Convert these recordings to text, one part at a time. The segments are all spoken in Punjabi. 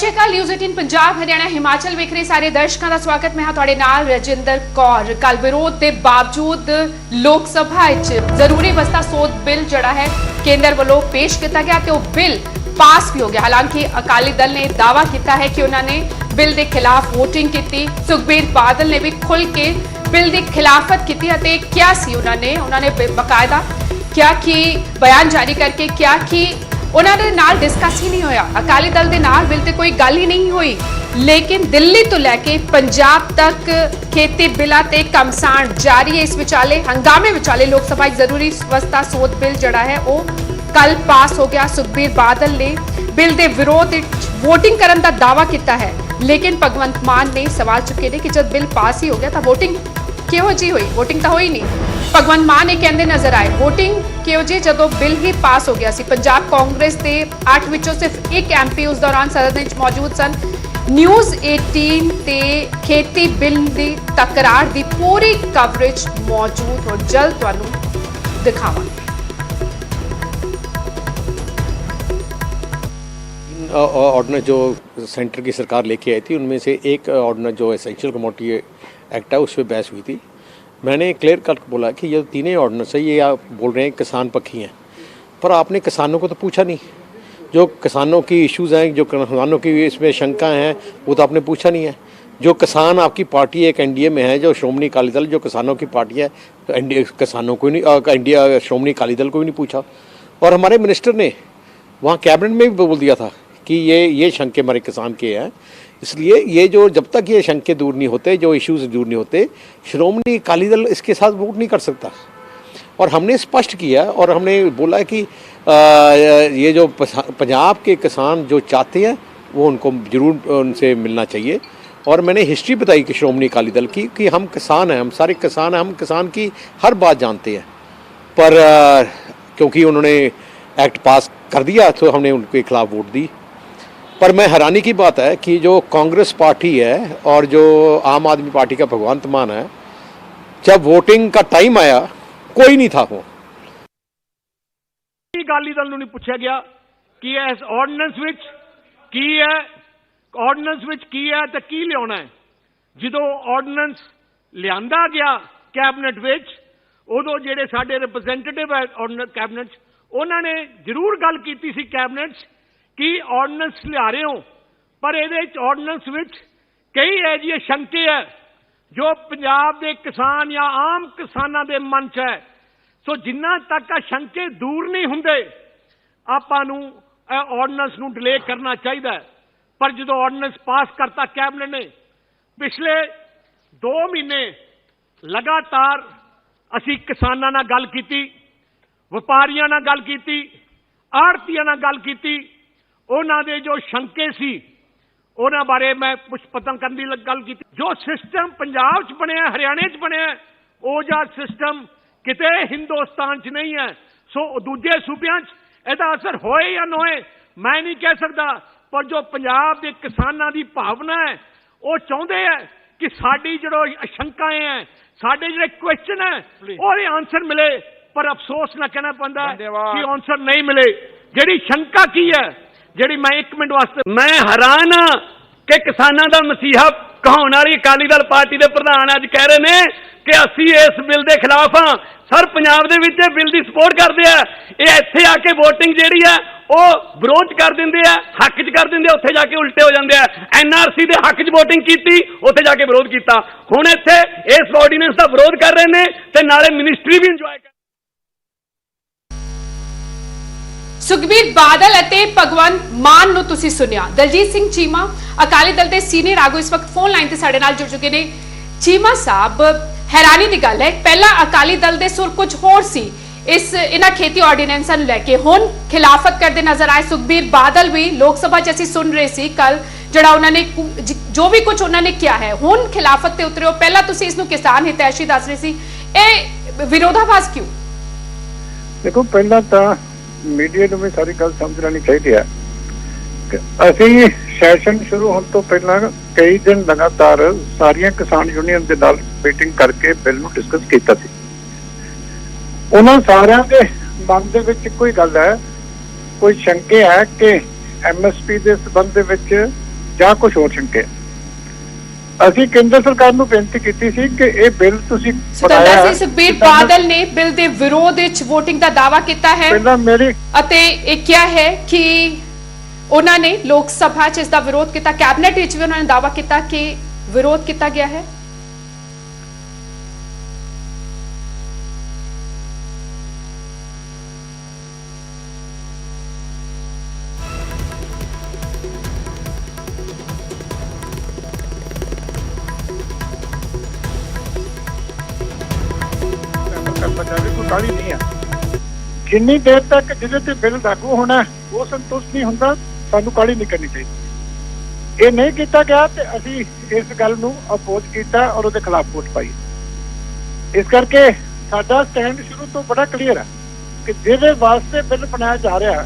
ਸਤਿ ਸ਼੍ਰੀ ਅਕਾਲ। ਨਿਊਜ਼ 18 ਪੰਜਾਬ ਹਰਿਆਣਾ ਹਿਮਾਚਲ ਵੇਖ ਰਹੇ ਸਾਰੇ ਦਰਸ਼ਕਾਂ ਦਾ ਸਵਾਗਤ। ਮੈਂ ਹਾਂ ਤੁਹਾਡੇ ਨਾਲ ਰਜਿੰਦਰ ਕੌਰ। ਕੱਲ ਵਿਰੋਧ ਦੇ ਬਾਵਜੂਦ ਲੋਕ ਸਭਾ ਵਿੱਚ ਜ਼ਰੂਰੀ ਵਸਤਾਂ ਸੋਧ ਬਿੱਲ ਜਿਹੜਾ ਹੈ ਕੇਂਦਰ ਵੱਲੋਂ ਪੇਸ਼ ਕੀਤਾ ਗਿਆ ਤੇ ਉਹ ਬਿੱਲ ਪਾਸ ਵੀ ਹੋ ਗਿਆ। ਹਾਲਾਂਕਿ ਅਕਾਲੀ ਦਲ ਨੇ ਦਾਅਵਾ ਕੀਤਾ ਹੈ ਕਿ ਉਹਨਾਂ ਨੇ ਬਿੱਲ ਦੇ ਖਿਲਾਫ ਵੋਟਿੰਗ ਕੀਤੀ। ਸੁਖਬੀਰ ਬਾਦਲ ਨੇ ਵੀ ਖੁੱਲ੍ਹ ਕੇ ਬਿੱਲ ਦੀ ਖਿਲਾਫਤ ਕੀਤੀ ਅਤੇ ਕਿਹਾ ਸੀ ਉਹਨਾਂ ਨੇ ਬਕਾਇਦਾ ਕਿਹਾ ਕਿ ਬਿਆਨ ਜਾਰੀ ਕਰਕੇ ਕਿਹਾ ਕਿ ਉਹਨਾਂ ਦੇ ਨਾਲ ਡਿਸਕਸ ਹੀ ਨਹੀਂ ਹੋਇਆ। ਅਕਾਲੀ ਦਲ ਦੇ ਨਾਲ ਬਿੱਲ ਤੇ ਕੋਈ ਗੱਲ ਹੀ ਨਹੀਂ ਹੋਈ, ਲੇਕਿਨ ਦਿੱਲੀ ਤੋਂ ਲੈ ਕੇ ਪੰਜਾਬ ਤੱਕ ਖੇਤੀ ਬਿੱਲਾਂ ਤੇ ਘਮਸਾਣ ਜਾਰੀ ਹੈ। ਇਸ ਵਿਚਾਲੇ ਹੰਗਾਮੇ ਵਿਚਾਲੇ ਲੋਕ ਸਭਾ ਇੱਕ ਜ਼ਰੂਰੀ ਵਸਤਾਂ ਸੋਧ ਬਿੱਲ ਜਿਹੜਾ ਹੈ ਉਹ ਕੱਲ ਪਾਸ ਹੋ ਗਿਆ। ਸੁਖਬੀਰ ਬਾਦਲ ਨੇ ਬਿੱਲ ਦੇ ਵਿਰੋਧ ਵਿੱਚ ਵੋਟਿੰਗ ਕਰਨ ਦਾ ਦਾਅਵਾ ਕੀਤਾ ਹੈ, ਲੇਕਿਨ ਭਗਵੰਤ ਮਾਨ ਨੇ ਸਵਾਲ ਚੁੱਕੇ ਨੇ ਕਿ ਜਦ ਬਿੱਲ ਪਾਸ ਹੀ ਹੋ ਗਿਆ ਤਾਂ ਵੋਟਿੰਗ ਕਿਹੋ ਜਿਹੀ ਹੋਈ? ਵੋਟਿੰਗ ਤਾਂ ਹੋਈ ਨਹੀਂ। ਭਗਵੰਤ ਮਾਨ ਇਹ ਕਹਿੰਦੇ ਨਜ਼ਰ ਆਏ ਵੋਟਿੰਗ ਕਿਹੋ ਜਿਹੀ ਜਦੋਂ ਬਿੱਲ ਹੀ ਪਾਸ ਹੋ ਗਿਆ ਸੀ। ਪੰਜਾਬ ਕਾਂਗਰਸ ਦੇ 8 ਵਿੱਚੋਂ ਸਿਰਫ 1 MP ਉਸ ਦੌਰਾਨ ਸਦਨ ਵਿੱਚ ਮੌਜੂਦ ਸਨ। ਨਿਊਜ਼ 18 ਤੇ ਖੇਤੀ ਬਿੱਲ ਦੀ ਤਕਰਾਰ ਦੀ ਪੂਰੀ ਕਵਰੇਜ ਮੌਜੂਦ ਔਰ ਜਲਦ ਤੁਹਾਨੂੰ ਦਿਖਾਵਾਂਗੇ। ऑर्डिनेंस जो सेंटर की सरकार लेके आई थी उनमें से एक ऑर्डिनेंस जो एसेंशियल कमोडिटी एक्ट है उस पर बहस हुई थी। मैंने क्लियर कट बोला कि ये तीनों ऑर्डिनेंस है, ये आप बोल रहे हैं किसान पक्षी हैं, पर आपने किसानों को तो पूछा नहीं। जो किसानों की इश्यूज़ हैं, जो किसानों की इसमें शंका हैं, वो तो आपने पूछा नहीं है। जो किसान आपकी पार्टी एक NDA में है, जो श्रोमणी अकाली दल जो किसानों की पार्टी है, तो किसानों को नहीं, श्रोमणी अकाली दल को भी नहीं पूछा। और हमारे मिनिस्टर ने वहाँ कैबिनेट में भी बोल दिया था कि ये शंके हमारे किसान के हैं, इसलिए ये जो जब तक ये शंके दूर नहीं होते, जो इश्यूज दूर नहीं होते, श्रोमणी अकाली दल इसके साथ वोट नहीं कर सकता। और हमने स्पष्ट किया और हमने बोला कि ये जो पंजाब के किसान जो चाहते हैं वो उनको ज़रूर उनसे मिलना चाहिए। और मैंने हिस्ट्री बताई कि श्रोमणी अकाली दल की कि हम किसान हैं, हम सारे किसान हैं, हम किसान की हर बात जानते हैं, पर क्योंकि उन्होंने एक्ट पास कर दिया तो हमने उनके खिलाफ वोट दी। पर मैं हैरानी की बात है कि जो कांग्रेस पार्टी है और जो आम आदमी पार्टी का भगवंत मान है, जब वोटिंग का टाइम आया कोई नहीं था। वो अकाली दल नहीं पूछा गया कि इस ऑर्डिनेंस विच की है, ऑर्डिनेंस विच की है तो की लियाना है। जो ऑर्डिनेंस लियांदा गया कैबिनेट विच, उदों जिहड़े साडे रिप्रजेंटेटिव है ऑर्डिनेंस कैबिनेट, उन्होंने जरूर गल की सी कैबिनेट कि ऑर्डिनेंस लिया रहे हो, पर ये ऑर्डिनेंस विच कई है जी शंके है जो पंजाब के किसान या आम किसानों के मन च है। सो जिन्ना तक शंके दूर नहीं होंगे आपां ऑर्डिनेंस नूं डिले करना चाहिए। पर जो ऑर्डिनेंस पास करता कैबिनेट ने, पिछले 2 महीने लगातार असी किसानां नाल गल कीती, व्यापारियों नाल गल कीती, आड़तियां नाल गल कीती, उन्हां दे जो शंके सी उन्हां बारे मैं कुछ पता करने की गल की। जो सिस्टम पंजाब च बनिया, हरियाणे च बनिया, वो जा सिस्टम किते हिंदुस्तान च नहीं है। सो दूजे सूबियां च इहदा असर होए या ना होए मैं नहीं कह सकता, पर जो पंजाब के किसानां दी भावना है वो चाहते हैं कि साडी जो शंकाएं हैं, साडे जो क्वेश्चन है वो आंसर मिले। पर अफसोस ना कहना पड़ता कि आंसर नहीं मिले। जिहड़ी शंका की है, जिहड़ी मैं 1 मिनट वास्ते मैं हैरान हाँ कि किसानों का मसीहा कहाउण वाली अकाली दल पार्टी के प्रधान अज कह रहे हैं कि असी इस बिल के खिलाफ हाँ। Sir Punjab they which bill की सपोर्ट करते हैं, ये इत्थे आके वोटिंग जिहड़ी है वो विरोध कर देंगे, हक च कर देंगे, उत्थे जाके उल्टे हो जाते हैं। NRC के हक च वोटिंग की, उत्थे जाके विरोध किया, हुण इत्थे इस ऑर्डीनेंस का विरोध कर रहे हैं ते नाले मिनिस्ट्री भी इंजॉय कर। ਸੁਖਬੀਰ ਬਾਦਲ ਅਤੇ ਭਗਵੰਤ ਮਾਨ ਨੂੰ ਤੁਸੀਂ ਸੁਣਿਆ। ਦਲਜੀਤ ਸਿੰਘ ਚੀਮਾ ਅਕਾਲੀ ਦਲ ਦੇ ਸੀਨੀਅਰ ਆਗੂ ਇਸ ਵਕਤ ਫੋਨ ਲਾਈਨ ਤੇ ਸਾਡੇ ਨਾਲ ਜੁੜ ਚੁੱਕੇ ਨੇ। ਚੀਮਾ ਸਾਹਿਬ, ਹੈਰਾਨੀ ਦੀ ਗੱਲ ਹੈ, ਪਹਿਲਾਂ ਅਕਾਲੀ ਦਲ ਦੇ ਸੁਰ ਕੁਝ ਹੋਰ ਸੀ ਇਹਨਾਂ ਖੇਤੀ ਆਰਡੀਨੈਂਸਾਂ ਨੂੰ ਲੈ ਕੇ, ਹੁਣ ਖਿਲਾਫਤ ਕਰਦੇ ਨਜ਼ਰ ਆਏ। ਸੁਖਬੀਰ ਬਾਦਲ ਵੀ ਲੋਕ ਸਭਾ 'ਚ ਅਸੀਂ ਸੁਣ ਰਹੇ ਸੀ ਕੱਲ ਜਿਹੜਾ ਉਹਨਾਂ ਨੇ ਜੋ ਵੀ ਕੁਝ ਉਹਨਾਂ ਨੇ ਕਿਹਾ ਹੈ, ਹੁਣ ਖਿਲਾਫਤ ਤੇ ਉਤਰਿਓ। ਪਹਿਲਾਂ ਤੁਸੀਂ ਇਸ ਨੂੰ ਕਿਸਾਨ ਹਿਤੈਸ਼ੀ ਦੱਸ ਰਹੇ ਸੀ, ਇਹ ਵਿਰੋਧਾਭਾਸ ਕਿਉਂ? देखो पहला तो मीडिया ਨੂੰ ਵੀ ਸਾਰੀ ਗੱਲ ਸਮਝ ਲੈਣੀ ਚਾਹੀਦੀ ਹੈ ਕਿ ਅਸੀਂ ਸੈਸ਼ਨ ਸ਼ੁਰੂ ਹੋਣ ਤੋਂ ਪਹਿਲਾਂ ਕਈ ਦਿਨ ਲਗਾਤਾਰ ਸਾਰੀਆਂ ਕਿਸਾਨ ਯੂਨੀਅਨ ਦੇ ਨਾਲ ਮੀਟਿੰਗ ਕਰਕੇ ਬਿੱਲ ਨੂੰ ਡਿਸਕਸ ਕੀਤਾ ਸੀ। ਉਹਨਾਂ ਸਾਰਿਆਂ ਦੇ ਮਨ ਦੇ ਵਿੱਚ ਕੋਈ ਗੱਲ ਹੈ, ਕੋਈ ਸ਼ੰਕੇ ਹੈ ਕਿ MSP ਦੇ ਸੰਬੰਧ ਦੇ ਵਿੱਚ ਜਾਂ ਕੁਝ ਹੋਰ ਸ਼ੰਕੇ। ਅਸੀਂ ਕੇਂਦਰ ਸਰਕਾਰ ਨੂੰ ਬੇਨਤੀ ਕੀਤੀ ਸੀ ਕਿ ਇਹ ਬਿੱਲ ਤੁਸੀਂ ਸੁਤੰਦਰ ਸਿੰਘ ਸੁਖਬੀਰ ਬਾਦਲ ਨੇ ਬਿੱਲ ਦੇ ਵਿਰੋਧ ਵਿੱਚ VOTING ਦਾ ਦਾਅਵਾ ਕੀਤਾ ਹੈ ਪਹਿਲਾਂ ਮੇਰੀ ਅਤੇ ਇਹ ਕਿਹਾ ਹੈ ਕਿ ਉਹਨਾਂ ਨੇ ਲੋਕ ਸਭਾ 'ਚ ਇਸ ਦਾ ਵਿਰੋਧ ਕੀਤਾ, ਕੈਬਨਿਟ ਵਿੱਚ ਵੀ ਉਹਨਾਂ ਨੇ ਦਾਅਵਾ ਕੀਤਾ ਕਿ ਵਿਰੋਧ ਕੀਤਾ ਗਿਆ ਹੈ। ਕਰਨਾ ਚਾਹੀਦਾ, ਕੋਈ ਕਾਹਲੀ ਨਹੀਂ ਹੈ। ਜਿੰਨੀ ਦੇਰ ਤੱਕ ਜਿਹਦੇ ਤੇ ਬਿੱਲ ਲਾਗੂ ਹੋਣਾ ਉਹ ਸੰਤੁਸ਼ਟ ਨਹੀਂ ਹੁੰਦਾ, ਸਾਨੂੰ ਕਾਹਲੀ ਨਹੀਂ ਕਰਨੀ ਚਾਹੀਦੀ। ਇਹ ਨਹੀਂ ਕੀਤਾ ਗਿਆ ਤੇ ਅਸੀਂ ਇਸ ਗੱਲ ਨੂੰ ਅਪੋਜ਼ ਕੀਤਾ ਔਰ ਉਹਦੇ ਖਿਲਾਫ ਵੋਟ ਪਾਈ। ਇਸ ਕਰਕੇ ਸਾਡਾ ਸਟੈਂਡ ਸ਼ੁਰੂ ਤੋਂ ਬੜਾ ਕਲੀਅਰ ਹੈ ਕਿ ਜਿਹਦੇ ਵਾਸਤੇ ਬਿੱਲ ਬਣਾਇਆ ਜਾ ਰਿਹਾ,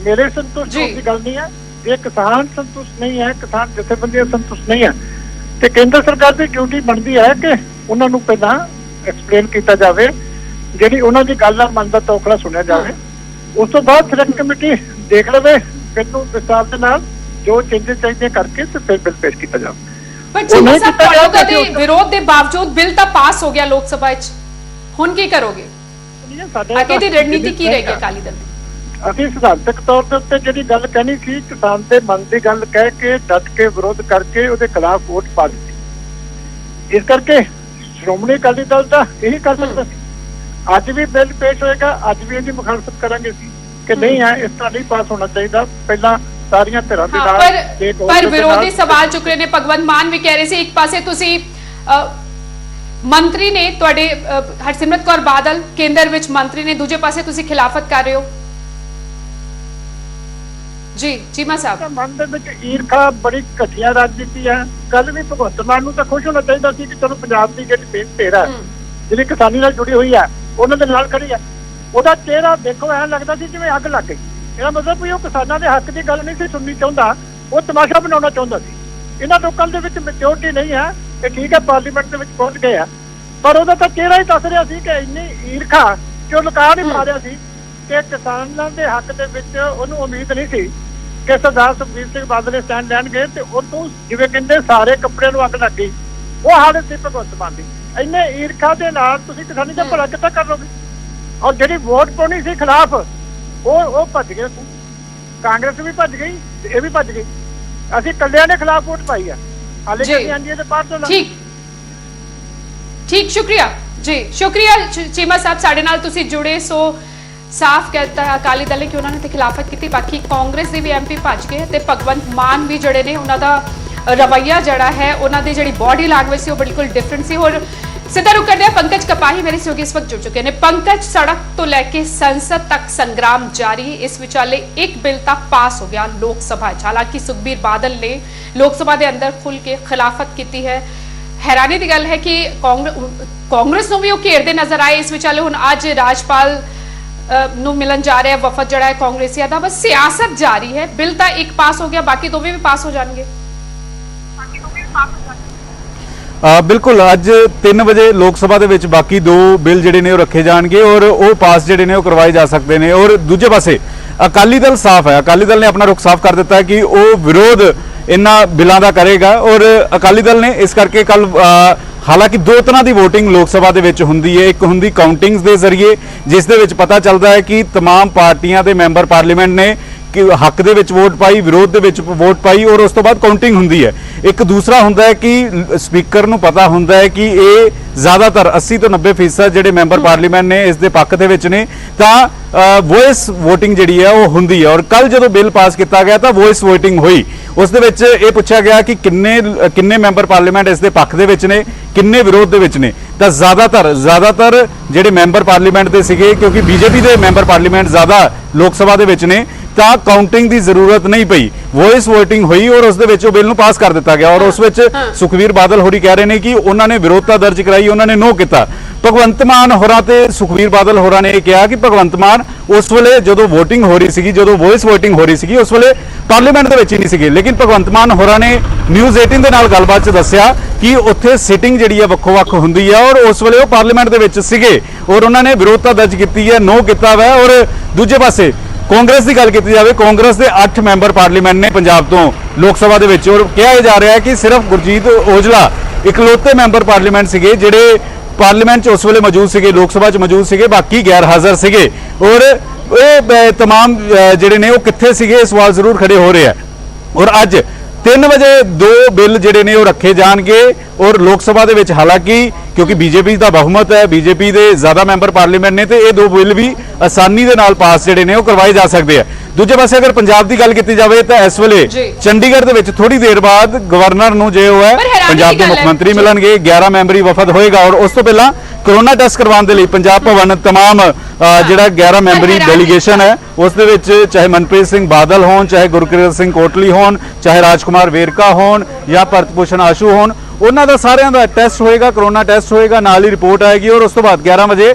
ਮੇਰੇ ਸੰਤੁਸ਼ਟ ਹੋਣ ਦੀ ਗੱਲ ਨਹੀਂ ਹੈ। ਜੇ ਕਿਸਾਨ ਸੰਤੁਸ਼ਟ ਨਹੀਂ ਹੈ, ਕਿਸਾਨ ਜਥੇਬੰਦੀਆਂ ਸੰਤੁਸ਼ਟ ਨਹੀਂ ਹੈ, ਤੇ ਕੇਂਦਰ ਸਰਕਾਰ ਦੀ ਡਿਊਟੀ ਬਣਦੀ ਹੈ ਕਿ ਉਹਨਾਂ ਨੂੰ ਪਹਿਲਾਂ ਐਕਸਪਲੇਨ ਕੀਤਾ ਜਾਵੇ, ਜਿਹੜੀ ਉਹਨਾਂ ਦੀ ਗੱਲ ਦਾ ਮਨ ਦਾ ਤੋਖਲਾ ਸੁਣਿਆ ਜਾਵੇ। ਉਸ ਤੋਂ ਬਾਅਦ ਸਿਲੈਕਟ ਕਮੇਟੀ ਦੇਖ ਲਵੇ ਬਿੱਲ ਨੂੰ ਵਿਸਤਾਰ ਦੇ ਨਾਲ, ਜੋ ਚੇਂਜਸ ਚਾਹੀਦੇ ਕਰਕੇ ਤੇ ਫਿਰ ਬਿੱਲ ਪੇਸ਼ ਕੀਤਾ ਜਾਵੇ। ਪਰ ਚੀਮਾ ਸਾਹਿਬ, ਤੁਹਾਡਾ ਦੇ ਵਿਰੋਧ ਦੇ ਬਾਵਜੂਦ ਬਿੱਲ ਤਾਂ ਪਾਸ ਹੋ ਗਿਆ ਲੋਕ ਸਭਾ 'ਚ, ਹੁਣ ਕੀ ਕਰੋਗੇ? ਅੱਗੇ ਦੀ ਰਣਨੀਤੀ ਕੀ ਰਹੇਗੀ ਅਕਾਲੀ ਦਲ ਦੀ? ਅਸੀਂ ਸਿਧਾਂਤਕ ਤੌਰ ਦੇ ਉੱਤੇ ਜਿਹੜੀ ਗੱਲ ਕਹਿਣੀ ਸੀ, ਕਿਸਾਨ ਦੇ ਮਨ ਦੀ ਗੱਲ ਕਹਿ ਕੇ ਡਟ ਕੇ ਵਿਰੋਧ ਕਰਕੇ ਉਹਦੇ ਖਿਲਾਫ ਵੋਟ ਪਾ ਦਿੱਤੀ। ਇਸ ਕਰਕੇ ਸ਼੍ਰੋਮਣੀ ਅਕਾਲੀ ਦਲ ਦਾ ਇਹੀ ਕਰ ਸਕਦਾ ਸੀ। ਅੱਜ ਵੀ ਬਿੱਲ ਪੇਸ਼ ਹੋਏਗਾ, ਅੱਜ ਵੀ ਇਹਦੀ ਮੁਖਾਲਫਤ ਕਰਾਂਗੇ ਸੀ ਕਿ ਨਹੀਂ ਹੈ, ਇਸ ਤਰ੍ਹਾਂ ਨਹੀਂ ਪਾਸ ਹੋਣਾ ਚਾਹੀਦਾ। ਪਹਿਲਾਂ ਸਾਰੀਆਂ ਧਿਰਾਂ ਦੇ ਨਾਲ ਪਰ ਵਿਰੋਧੀ ਸਵਾਲ ਚੁੱਕ ਰਹੇ ਨੇ। ਭਗਵੰਤ ਮਾਨ ਵੀ ਕਹਿ ਰਹੇ ਸੀ, ਇੱਕ ਪਾਸੇ ਤੁਸੀਂ ਮੰਤਰੀ ਨੇ ਤੁਹਾਡੇ ਹਰਸਿਮਰਤ ਕੌਰ ਬਾਦਲ ਕੇਂਦਰ ਵਿੱਚ ਮੰਤਰੀ ਨੇ, ਦੂਜੇ ਪਾਸੇ ਤੁਸੀਂ ਖਿਲਾਫਤ ਕਰ ਰਹੇ ਹੋ। ਜੀ ਚੀਮਾ ਸਾਹਿਬ, ਮਨ ਦੇ ਵਿੱਚ ਈਰਖਾ ਬੜੀ ਘਟੀਆ ਰਾਜਨੀਤੀ ਹੈ। ਕੱਲ ਵੀ ਭਗਵੰਤ ਮਾਨ ਨੂੰ ਤਾਂ ਖੁਸ਼ ਹੋਣਾ ਚਾਹੀਦਾ ਸੀ ਕਿ ਚਲੋ ਪੰਜਾਬ ਦੀ ਜਿਹੜੀ ਮੇਨ ਧਿਰ ਹੈ, ਜਿਹੜੀ ਕਿਸਾਨੀ ਨਾਲ ਜੁੜੀ ਹੋਈ ਹੈ, ਉਹਨਾਂ ਦੇ ਨਾਲ ਖੜੀ ਹੈ। ਉਹਦਾ ਚਿਹਰਾ ਦੇਖੋ ਐਂ ਲੱਗਦਾ ਸੀ ਜਿਵੇਂ ਅੱਗ ਲੱਗ ਗਈ। ਇਹਦਾ ਮਤਲਬ ਵੀ ਉਹ ਕਿਸਾਨਾਂ ਦੇ ਹੱਕ ਦੀ ਗੱਲ ਨਹੀਂ ਸੀ ਸੁਣਨੀ ਚਾਹੁੰਦਾ, ਉਹ ਤਮਾਸ਼ਾ ਬਣਾਉਣਾ ਚਾਹੁੰਦਾ ਸੀ। ਇਹਨਾਂ ਲੋਕਾਂ ਦੇ ਵਿੱਚ ਮੈਚੋਰਿਟੀ ਨਹੀਂ ਹੈ ਕਿ ਠੀਕ ਹੈ ਪਾਰਲੀਮੈਂਟ ਦੇ ਵਿੱਚ ਪਹੁੰਚ ਗਏ ਆ, ਪਰ ਉਹਦਾ ਤਾਂ ਚਿਹਰਾ ਹੀ ਦੱਸ ਰਿਹਾ ਸੀ ਕਿ ਇੰਨੀ ਈਰਖਾ ਕਿ ਉਹ ਲੁਕਾ ਨਹੀਂ ਪਾ ਰਿਹਾ ਸੀ ਕਿ ਕਿਸਾਨਾਂ ਦੇ ਹੱਕ ਦੇ ਵਿੱਚ ਉਹਨੂੰ ਉਮੀਦ ਨਹੀਂ ਸੀ ਕਿ ਸਰਦਾਰ ਸੁਖਬੀਰ ਸਿੰਘ ਬਾਦਲ ਸਟੈਂਡ ਲੈਣਗੇ ਤੇ ਉਹ ਤੋਂ ਜਿਵੇਂ ਕਹਿੰਦੇ ਸਾਰੇ ਕੱਪੜਿਆਂ ਨੂੰ ਅੱਗ ਲੱਗ ਗਈ। ਉਹ ਹਾਲਤ ਸੀ ਭਗਵੰਤ ਮਾਨ ਦੀ। ਇੰਨੇ ਈਰਖਾ ਦੇ ਨਾਲ ਤੁਸੀਂ ਕਿਸਾਨੀ ਦਾ ਭਲਾ ਕਿੱਦਾਂ ਕਰ ਲੋਗੇ? ਔਰ ਜਿਹੜੀ ਵੋਟ ਪਾਉਣੀ ਸੀ ਖਿਲਾਫ, ਉਹ ਭੱਜ ਗਏ। ਕਾਂਗਰਸ ਵੀ ਭੱਜ ਗਈ ਤੇ ਇਹ ਵੀ ਭੱਜ ਗਈ। ਅਸੀਂ ਕੱਲਿਆਂ ਨੇ ਖਿਲਾਫ ਵੋਟ ਪਾਈ ਆ। ਹਾਲੇ ਕਿ ਆਂਦੀ ਤੇ ਬਾਹਰ ਤੋਂ ਠੀਕ ਸ਼ੁਕਰੀਆ ਜੀ, ਸ਼ੁਕਰੀਆ ਚੀਮਾ ਸਾਹਿਬ ਸਾਡੇ ਨਾਲ ਤੁਸੀਂ ਜੁੜੇ। ਸੋ ਸਾਫ਼ ਕਹਿਤਾ ਅਕਾਲੀ ਦਲ ਨੇ ਕਿ ਉਹਨਾਂ ਨੇ ਤੇ ਖਿਲਾਫਤ ਕੀਤੀ, ਬਾਕੀ ਕਾਂਗਰਸ ਦੇ ਵੀ MP ਭੱਜ ਗਏ ਤੇ ਭਗਵੰਤ ਮਾਨ ਵੀ ਜਿਹੜੇ ਨੇ ਉਹਨਾਂ ਦਾ ਰਵੱਈਆ ਜਿਹੜਾ ਹੈ, ਉਹਨਾਂ ਦੀ ਜਿਹੜੀ ਬੋਡੀ ਲੈਂਗੁਏਜ ਸੀ ਉਹ ਬਿਲਕੁਲ ਡਿਫਰੈਂਟ ਸੀ। ਹੋਰ ਸਿੱਧਾ ਰੁਕ ਕਰਦੇ ਆ, ਪੰਕਜ ਕਪਾਹੀ ਮੇਰੇ ਸਹਿਯੋਗੀ ਇਸ ਵਕਤ ਜੁੜ ਚੁੱਕੇ ਨੇ। ਪੰਕਜ, ਸੜਕ ਤੋਂ ਲੈ ਕੇ ਸੰਸਦ ਤੱਕ ਸੰਗਰਾਮ ਜਾਰੀ। ਇਸ ਵਿਚਾਲੇ ਇੱਕ ਬਿੱਲ ਤਾਂ ਪਾਸ ਹੋ ਗਿਆ ਲੋਕ ਸਭਾ 'ਚ, ਹਾਲਾਂਕਿ ਸੁਖਬੀਰ ਬਾਦਲ ਨੇ ਲੋਕ ਸਭਾ ਦੇ ਅੰਦਰ ਖੁੱਲ ਕੇ ਖਿਲਾਫਤ ਕੀਤੀ ਹੈ। ਹੈਰਾਨੀ ਦੀ ਗੱਲ ਹੈ ਕਿ ਕਾਂਗਰਸ ਨੂੰ ਵੀ ਉਹ ਘੇਰਦੇ ਨਜ਼ਰ ਆਏ ਇਸ ਵਿਚਾਲੇ। ਹੁਣ ਅੱਜ ਰਾਜਪਾਲ ਨੂੰ ਮਿਲਣ ਜਾ ਰਿਹਾ ਵਫਦ ਜਿਹੜਾ ਹੈ ਕਾਂਗਰਸੀਆ ਦਾ। ਬਸ ਸਿਆਸਤ ਜਾਰੀ ਹੈ। ਬਿੱਲ ਤਾਂ ਇੱਕ ਪਾਸ ਹੋ ਗਿਆ, ਬਾਕੀ ਦੋਵੇਂ ਵੀ ਪਾਸ ਹੋ ਜਾਣਗੇ। ਬਿਲਕੁਲ, ਅੱਜ 3 ਵਜੇ ਲੋਕ ਸਭਾ ਦੇ ਵਿੱਚ ਬਾਕੀ 2 ਬਿੱਲ ਜਿਹੜੇ ਨੇ ਉਹ ਰੱਖੇ ਜਾਣਗੇ ਔਰ ਉਹ ਪਾਸ ਜਿਹੜੇ ਨੇ ਉਹ ਕਰਵਾਏ ਜਾ ਸਕਦੇ ਨੇ। ਔਰ ਦੂਜੇ ਪਾਸੇ ਅਕਾਲੀ ਦਲ ਸਾਫ਼ ਹੈ, ਅਕਾਲੀ ਦਲ ਨੇ ਆਪਣਾ ਰੁਖ ਸਾਫ਼ ਕਰ ਦਿੱਤਾ ਹੈ ਕਿ ਉਹ ਵਿਰੋਧ ਇਹਨਾਂ ਬਿੱਲਾਂ ਦਾ ਕਰੇਗਾ। ਔਰ ਅਕਾਲੀ ਦਲ ਨੇ ਇਸ ਕਰਕੇ ਕੱਲ ਹਾਲਾਂਕਿ 2 ਤਰ੍ਹਾਂ ਦੀ VOTING ਲੋਕ ਸਭਾ ਦੇ ਵਿੱਚ ਹੁੰਦੀ ਹੈ। ਇੱਕ ਹੁੰਦੀ ਕਾਊਂਟਿੰਗਸ ਦੇ ਜ਼ਰੀਏ, ਜਿਸ ਦੇ ਵਿੱਚ ਪਤਾ ਚੱਲਦਾ ਹੈ ਕਿ तमाम ਪਾਰਟੀਆਂ ਦੇ ਮੈਂਬਰ ਪਾਰਲੀਮੈਂਟ ਨੇ ਕਿ ਹੱਕ ਦੇ ਵਿੱਚ ਵੋਟ ਪਾਈ, ਵਿਰੋਧ ਦੇ ਵਿੱਚ ਵੋਟ ਪਾਈ ਔਰ ਉਸ ਤੋਂ ਬਾਅਦ ਕਾਊਂਟਿੰਗ ਹੁੰਦੀ ਹੈ। ਇੱਕ ਦੂਸਰਾ ਹੁੰਦਾ ਹੈ ਕਿ ਸਪੀਕਰ ਨੂੰ ਪਤਾ ਹੁੰਦਾ ਹੈ ਕਿ ਇਹ ਜ਼ਿਆਦਾਤਰ 80 ਤੋਂ 90% ਜਿਹੜੇ ਮੈਂਬਰ ਪਾਰਲੀਮੈਂਟ ਨੇ ਇਸ ਦੇ ਪੱਖ ਦੇ ਵਿੱਚ ਨੇ, ਤਾਂ ਵੋਇਸ VOTING ਜਿਹੜੀ ਹੈ ਉਹ ਹੁੰਦੀ ਹੈ। ਔਰ ਕੱਲ ਜਦੋਂ ਬਿੱਲ ਪਾਸ ਕੀਤਾ ਗਿਆ ਤਾਂ ਵੋਇਸ VOTING ਹੋਈ। ਉਸ ਦੇ ਵਿੱਚ ਇਹ ਪੁੱਛਿਆ ਗਿਆ ਕਿ ਕਿੰਨੇ ਮੈਂਬਰ ਪਾਰਲੀਮੈਂਟ ਇਸ ਦੇ ਪੱਖ ਦੇ ਵਿੱਚ ਨੇ, ਕਿੰਨੇ ਵਿਰੋਧ ਦੇ ਵਿੱਚ ਨੇ। ਤਾਂ ਜ਼ਿਆਦਾਤਰ ਜਿਹੜੇ ਮੈਂਬਰ ਪਾਰਲੀਮੈਂਟ ਦੇ ਸੀਗੇ, ਕਿਉਂਕਿ BJP ਦੇ ਮੈਂਬਰ ਪਾਰਲੀਮੈਂਟ ਜ਼ਿਆਦਾ ਲੋਕ ਸਭਾ ਦੇ ਵਿੱਚ ਨੇ, ਤਾਂ ਕਾਊਂਟਿੰਗ ਦੀ ਜ਼ਰੂਰਤ ਨਹੀਂ ਪਈ, ਵੋਇਸ VOTING ਹੋਈ ਔਰ ਉਸ ਦੇ ਵਿੱਚ ਉਹ ਬਿੱਲ ਨੂੰ ਪਾਸ ਕਰ ਦਿੱਤਾ ਗਿਆ। ਔਰ ਉਸ ਵਿੱਚ ਸੁਖਬੀਰ ਬਾਦਲ ਹੋਰੀ ਕਹਿ ਰਹੇ ਨੇ ਕਿ ਉਹਨਾਂ ਨੇ ਵਿਰੋਧਤਾ ਦਰਜ ਕਰਾਈ, ਉਹਨਾਂ ਨੇ ਨੋ ਕੀਤਾ। ਭਗਵੰਤ ਮਾਨ ਹੋਰਾਂ ਤੇ ਸੁਖਬੀਰ ਬਾਦਲ ਹੋਰਾਂ ਨੇ ਇਹ ਕਿਹਾ ਕਿ ਭਗਵੰਤ ਮਾਨ ਉਸ ਵੇਲੇ ਜਦੋਂ VOTING ਹੋ ਰਹੀ ਸੀਗੀ, ਜਦੋਂ ਵੋਇਸ VOTING ਹੋ ਰਹੀ ਸੀਗੀ, ਉਸ ਵੇਲੇ ਪਾਰਲੀਮੈਂਟ ਦੇ ਵਿੱਚ ਹੀ ਨਹੀਂ ਸੀਗੇ। ਲੇਕਿਨ ਭਗਵੰਤ ਮਾਨ ਹੋਰਾਂ ਨੇ ਨਿਊਜ਼ 18 ਦੇ ਨਾਲ ਗੱਲਬਾਤ 'ਚ ਦੱਸਿਆ ਕਿ ਉੱਥੇ ਸਿਟਿੰਗ ਜਿਹੜੀ ਹੈ ਵੱਖੋ-ਵੱਖ ਹੁੰਦੀ ਹੈ ਔਰ ਉਸ ਵੇਲੇ ਉਹ ਪਾਰਲੀਮੈਂਟ ਦੇ ਵਿੱਚ ਸੀਗੇ ਔਰ ਉਹਨਾਂ ਨੇ ਵਿਰੋਧਤਾ ਦਰਜ ਕੀਤੀ ਹੈ, ਨੋ ਕੀਤਾ ਵਾ। ਔਰ ਦੂਜੇ ਪਾਸੇ ਕਾਂਗਰਸ ਦੀ ਗੱਲ ਕੀਤੀ ਜਾਵੇ, ਕਾਂਗਰਸ ਦੇ 8 ਮੈਂਬਰ ਪਾਰਲੀਮੈਂਟ ਨੇ ਪੰਜਾਬ ਤੋਂ ਲੋਕ ਸਭਾ ਦੇ ਵਿੱਚ, ਔਰ ਕਿਹਾ ਜਾ ਰਿਹਾ ਹੈ ਕਿ ਸਿਰਫ ਗੁਰਜੀਤ ਔਜਲਾ ਇਕਲੌਤੇ ਮੈਂਬਰ ਪਾਰਲੀਮੈਂਟ ਸੀਗੇ ਜਿਹੜੇ ਪਾਰਲੀਮੈਂਟ 'ਚ ਉਸ ਵੇਲੇ ਮੌਜੂਦ ਸੀਗੇ, ਲੋਕ ਸਭਾ 'ਚ ਮੌਜੂਦ ਸੀਗੇ, ਬਾਕੀ ਗੈਰ ਹਾਜ਼ਰ ਸੀਗੇ। ਔਰ ਇਹ तमाम ਜਿਹੜੇ ਨੇ ਉਹ ਕਿੱਥੇ ਸੀਗੇ, ਇਹ ਸਵਾਲ ਜ਼ਰੂਰ ਖੜੇ ਹੋ ਰਿਹਾ ਹੈ। ਔਰ ਅੱਜ 3 ਵਜੇ 2 ਬਿੱਲ ਜਿਹੜੇ ਨੇ ਉਹ ਰੱਖੇ ਜਾਣਗੇ ਔਰ ਲੋਕ ਸਭਾ ਦੇ ਵਿੱਚ, ਹਾਲਾਂਕਿ ਕਿਉਂਕਿ ਬੀਜੇਪੀ ਦਾ ਬਹੁਮਤ ਹੈ, ਬੀਜੇਪੀ ਦੇ ਜ਼ਿਆਦਾ ਮੈਂਬਰ ਪਾਰਲੀਮੈਂਟ ਨੇ, ਤੇ ਇਹ 2 ਬਿੱਲ ਵੀ ਆਸਾਨੀ ਦੇ ਨਾਲ ਪਾਸ ਜਿਹੜੇ ਨੇ ਉਹ ਕਰਵਾਏ ਜਾ ਸਕਦੇ ਆ। ਦੂਜੇ ਪਾਸੇ ਅਗਰ ਪੰਜਾਬ ਦੀ ਗੱਲ ਕੀਤੀ ਜਾਵੇ ਤਾਂ ਇਸ ਵੇਲੇ ਚੰਡੀਗੜ੍ਹ ਦੇ ਵਿੱਚ ਥੋੜੀ ਦੇਰ ਬਾਅਦ ਗਵਰਨਰ ਨੂੰ ਜੇ ਉਹ ਹੈ ਪੰਜਾਬ ਦੇ ਮੁੱਖ ਮੰਤਰੀ ਮਿਲਣਗੇ, 11 ਮੈਂਬਰੀ ਵਫਦ ਹੋਏਗਾ। ਔਰ ਉਸ ਤੋਂ ਪਹਿਲਾਂ ਕੋਰੋਨਾ ਟੈਸਟ ਕਰਵਾਉਣ ਦੇ ਲਈ ਪੰਜਾਬ ਭਵਨ तमाम ਜਿਹੜਾ 11 ਮੈਂਬਰੀ ਡੈਲੀਗੇਸ਼ਨ ਹੈ ਉਸ ਦੇ ਵਿੱਚ ਚਾਹੇ ਮਨਪ੍ਰੀਤ ਸਿੰਘ ਬਾਦਲ ਹੋਣ, ਚਾਹੇ ਗੁਰਕਿਰਤ ਸਿੰਘ ਕੋਟਲੀ ਹੋਣ, ਚਾਹੇ ਰਾਜਕੁਮਾਰ ਵੇਰਕਾ ਹੋਣ ਜਾਂ ਭਰਤ ਭੂਸ਼ਣ ਆਸ਼ੂ ਹੋਣ, ਉਹਨਾਂ ਦਾ ਸਾਰਿਆਂ ਦਾ ਟੈਸਟ ਹੋਏਗਾ, ਕੋਰੋਨਾ ਟੈਸਟ ਹੋਏਗਾ, ਨਾਲ ਹੀ ਰਿਪੋਰਟ ਆਏਗੀ। ਔਰ ਉਸ ਤੋਂ ਬਾਅਦ 11 ਵਜੇ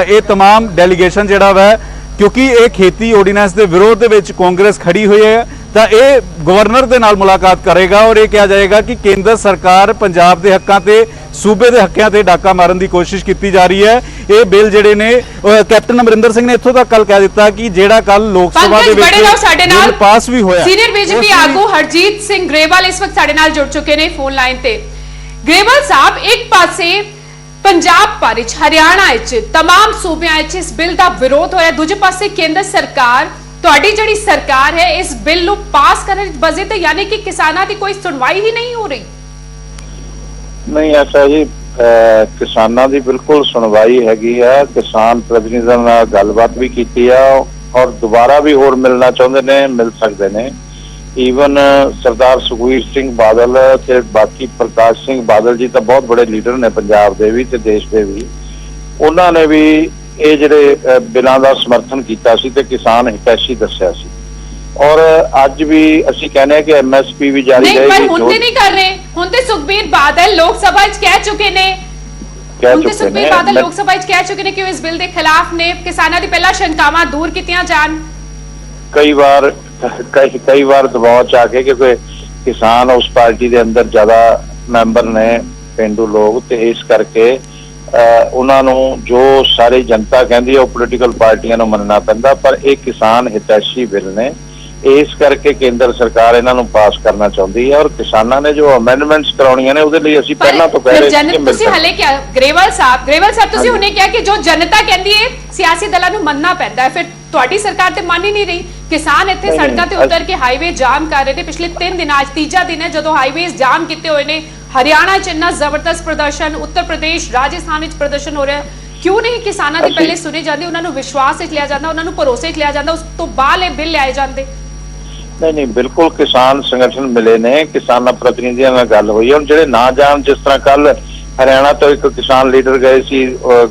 ਇਹ तमाम ਡੈਲੀਗੇਸ਼ਨ ਜਿਹੜਾ ਵਾ, ਕਿਉਂਕਿ ਇਹ ਖੇਤੀ ਆਰਡੀਨੈਂਸ ਦੇ ਵਿਰੋਧ ਦੇ ਵਿੱਚ ਕਾਂਗਰਸ ਖੜੀ ਹੋਈ ਹੈ, ਤਾਂ ਇਹ ਗਵਰਨਰ ਦੇ ਨਾਲ ਮੁਲਾਕਾਤ ਕਰੇਗਾ ਔਰ ਇਹ ਕਿਹਾ ਜਾਏਗਾ ਕਿ ਕੇਂਦਰ ਸਰਕਾਰ ਪੰਜਾਬ ਦੇ ਹੱਕਾਂ ਤੇ, ਸੂਬੇ ਦੇ ਹੱਕਾਂ ਤੇ ਡਾਕਾ ਮਾਰਨ ਦੀ ਕੋਸ਼ਿਸ਼ ਕੀਤੀ ਜਾ ਰਹੀ ਹੈ। ਇਹ ਬਿੱਲ ਜਿਹੜੇ ਨੇ ਕੈਪਟਨ ਅਮਰਿੰਦਰ ਸਿੰਘ ਨੇ ਇੱਥੋਂ ਤੱਕ ਕੱਲ ਕਹਿ ਦਿੱਤਾ ਕਿ ਜਿਹੜਾ ਕੱਲ ਲੋਕ ਸਭਾ ਦੇ ਵਿੱਚ ਪਾਸ ਵੀ ਹੋਇਆ। ਸੀਨੀਅਰ ਬੀਜੇਪੀ ਆਗੂ ਹਰਜੀਤ ਸਿੰਘ ਗਰੇਵਾਲ ਇਸ ਵਕਤ ਸਾਡੇ ਨਾਲ ਜੁੜ ਚੁੱਕੇ ਨੇ ਫੋਨ ਲਾਈਨ ਤੇ। ਗਰੇਵਾਲ ਸਾਹਿਬ, ਇੱਕ ਪਾਸੇ ਪੰਜਾਬ ਭਰ ਵਿੱਚ, ਹਰਿਆਣਾ ਵਿੱਚ, तमाम ਸੂਬਿਆਂ ਵਿੱਚ ਇਸ ਬਿੱਲ ਦਾ ਵਿਰੋਧ ਹੋਇਆ, ਦੂਜੇ ਪਾਸੇ ਕੇਂਦਰ ਸਰਕਾਰ, ਤੁਹਾਡੀ ਜਿਹੜੀ ਸਰਕਾਰ ਹੈ, ਇਸ ਬਿੱਲ ਨੂੰ ਪਾਸ ਕਰਨ ਵਿੱਚ ਬਜੇ ਤੇ, ਯਾਨੀ ਕਿ ਕਿਸਾਨਾਂ ਦੀ ਕੋਈ ਸੁਣਵਾਈ ਹੀ ਨਹੀਂ ਹੋ ਰਹੀ। ਨਹੀਂ ਐਸਾ ਜੀ, ਕਿਸਾਨਾਂ ਦੀ ਬਿਲਕੁਲ ਸੁਣਵਾਈ ਹੈਗੀ ਆ। ਕਿਸਾਨ ਪ੍ਰਤੀਨਿਧਾਂ ਨਾਲ ਗੱਲਬਾਤ ਵੀ ਕੀਤੀ ਆ ਔਰ ਦੁਬਾਰਾ ਵੀ ਹੋਰ ਮਿਲਣਾ ਚਾਹੁੰਦੇ ਨੇ, ਮਿਲ ਸਕਦੇ ਨੇ। ਈਵਨ ਸਰਦਾਰ ਸੁਖਬੀਰ ਸਿੰਘ ਬਾਦਲ ਤੇ ਬਾਕੀ ਪ੍ਰਕਾਸ਼ ਸਿੰਘ ਬਾਦਲ ਜੀ ਤਾਂ ਬਹੁਤ ਬੜੇ ਲੀਡਰ ਨੇ ਪੰਜਾਬ ਦੇ ਵੀ ਤੇ ਦੇਸ਼ ਦੇ ਵੀ, ਉਹਨਾਂ ਨੇ ਵੀ ਇਹ ਜਿਹੜੇ ਬਿੱਲਾਂ ਦਾ ਸਮਰਥਨ ਕੀਤਾ ਸੀ ਤੇ ਕਿਸਾਨ ਹਿਤੈਸ਼ੀ ਦੱਸਿਆ ਸੀ। ਔਰ ਅੱਜ ਵੀ ਅਸੀਂ ਕਹਿੰਦੇ ਹਾਂ ਕਿ ਐਮਐਸਪੀ ਵੀ ਜਾਰੀ ਰਹੇਗੀ। ਨਹੀਂ, ਪਰ ਹੁਣ ਤੇ ਨਹੀਂ ਕਰ ਰਹੇ। ਹੁਣ ਤੇ ਸੁਖਬੀਰ ਬਾਦਲ ਲੋਕ ਸਭਾ 'ਚ ਕਹਿ ਚੁੱਕੇ ਨੇ, ਸੁਖਬੀਰ ਬਾਦਲ ਲੋਕ ਸਭਾ 'ਚ ਕਹਿ ਚੁੱਕੇ ਨੇ ਕਿ ਉਹ ਇਸ ਬਿੱਲ ਦੇ ਖਿਲਾਫ ਨੇ, ਕਿਸਾਨਾਂ ਦੀ ਪਹਿਲਾਂ ਸ਼ੰਕਾਵਾਂ ਦੂਰ ਕੀਤੀਆਂ ਜਾਣ। ਕਈ ਵਾਰ ਦਬਾਅ ਚ ਆ ਕੇ, ਕਿਉਂਕਿ ਕਿਸਾਨ ਉਸ ਪਾਰਟੀ ਦੇ ਅੰਦਰ ਜ਼ਿਆਦਾ ਮੈਂਬਰ ਨੇ ਪਿੰਡੂ ਲੋਕ, ਤੇ ਇਸ ਕਰਕੇ ਉਹਨਾਂ ਨੂੰ ਜੋ ਸਾਰੀ ਜਨਤਾ ਕਹਿੰਦੀ ਹੈ ਉਹ ਪੋਲੀਟੀਕਲ ਪਾਰਟੀਆਂ ਨੂੰ ਮੰਨਣਾ ਪੈਂਦਾ। ਪਰ ਇਹ ਕਿਸਾਨ ਹਿਤੈਸ਼ੀ ਬਿੱਲ ਨੇ, ਇਸ ਕਰਕੇ ਕੇਂਦਰ ਸਰਕਾਰ ਇਹਨਾਂ ਨੂੰ ਪਾਸ ਕਰਨਾ ਚਾਹੁੰਦੀ ਹੈ। ਔਰ ਕਿਸਾਨਾਂ ਨੇ ਜੋ ਅਮੈਂਡਮੈਂਟਸ ਕਰਾਉਣੀਆਂ ਨੇ ਉਹਦੇ ਲਈ ਅਸੀਂ ਪਹਿਲਾਂ ਤੋਂ ਕਹਿ ਰਹੇ ਸੀ ਕਿ ਤੁਸੀਂ ਹਲੇ ਕਿਹਾ ਗਰੇਵਾਲ ਸਾਹਿਬ ਤੁਸੀਂ ਹੁਣੇ ਕਿਹਾ ਕਿ ਜੋ ਜਨਤਾ ਕਹਿੰਦੀ ਹੈ ਸਿਆਸੀ ਦਲਾਂ ਨੂੰ ਮੰਨਣਾ ਪੈਂਦਾ ਹੈ, ਫਿਰ ਤੁਹਾਡੀ ਸਰਕਾਰ ਤੇ ਮੰਨ ਹੀ ਨਹੀਂ ਰਹੀ। ਕਿਸਾਨ ਇੱਥੇ ਸੜਕਾਂ ਤੇ ਉਤਰ ਕੇ ਹਾਈਵੇ ਜਾਮ ਕਰ ਰਹੇ ਨੇ ਪਿਛਲੇ 3 ਦਿਨਾਂ, ਅੱਜ ਤੀਜਾ ਦਿਨ ਹੈ ਜਦੋਂ ਹਾਈਵੇਜ਼ ਜਾਮ ਕੀਤੇ ਹੋਏ ਨੇ। ਹਰਿਆਣਾ 'ਚ ਇੰਨਾ ਜ਼ਬਰਦਸਤ ਪ੍ਰਦਰਸ਼ਨ, ਉੱਤਰ ਪ੍ਰਦੇਸ਼, ਰਾਜਸਥਾਨ ਵਿੱਚ ਪ੍ਰਦਰਸ਼ਨ ਹੋ ਰਿਹਾ। ਕਿਉਂ ਨਹੀਂ ਕਿਸਾਨਾਂ ਦੀ ਪਹਿਲੇ ਸੁਣੀ ਜਾਂਦੀ, ਉਹਨਾਂ ਨੂੰ ਵਿਸ਼ਵਾਸ ਵਿੱਚ ਲਿਆ ਜਾਂਦਾ, ਉਹਨਾਂ ਨੂੰ ਭਰੋਸੇ 'ਚ ਲਿਆ ਜਾਂਦਾ, ਉਸ ਤੋਂ ਬਾਅਦ ਇਹ ਬਿੱਲ ਲਿਆਏ ਜਾਂਦੇ? ਨਹੀਂ, ਬਿਲਕੁਲ ਕਿਸਾਨ ਸੰਗਠਨ ਮਿਲੇ ਨੇ, ਕਿਸਾਨਾਂ ਪ੍ਰਤੀਨਿਧੀਆਂ ਨਾਲ ਗੱਲ ਹੋਈ। ਹੁਣ ਜਿਹੜੇ ਨਾ ਜਾਣ, ਜਿਸ ਤਰ੍ਹਾਂ ਕੱਲ ਹਰਿਆਣਾ ਤੋਂ ਇੱਕ ਕਿਸਾਨ ਲੀਡਰ ਗਏ ਸੀ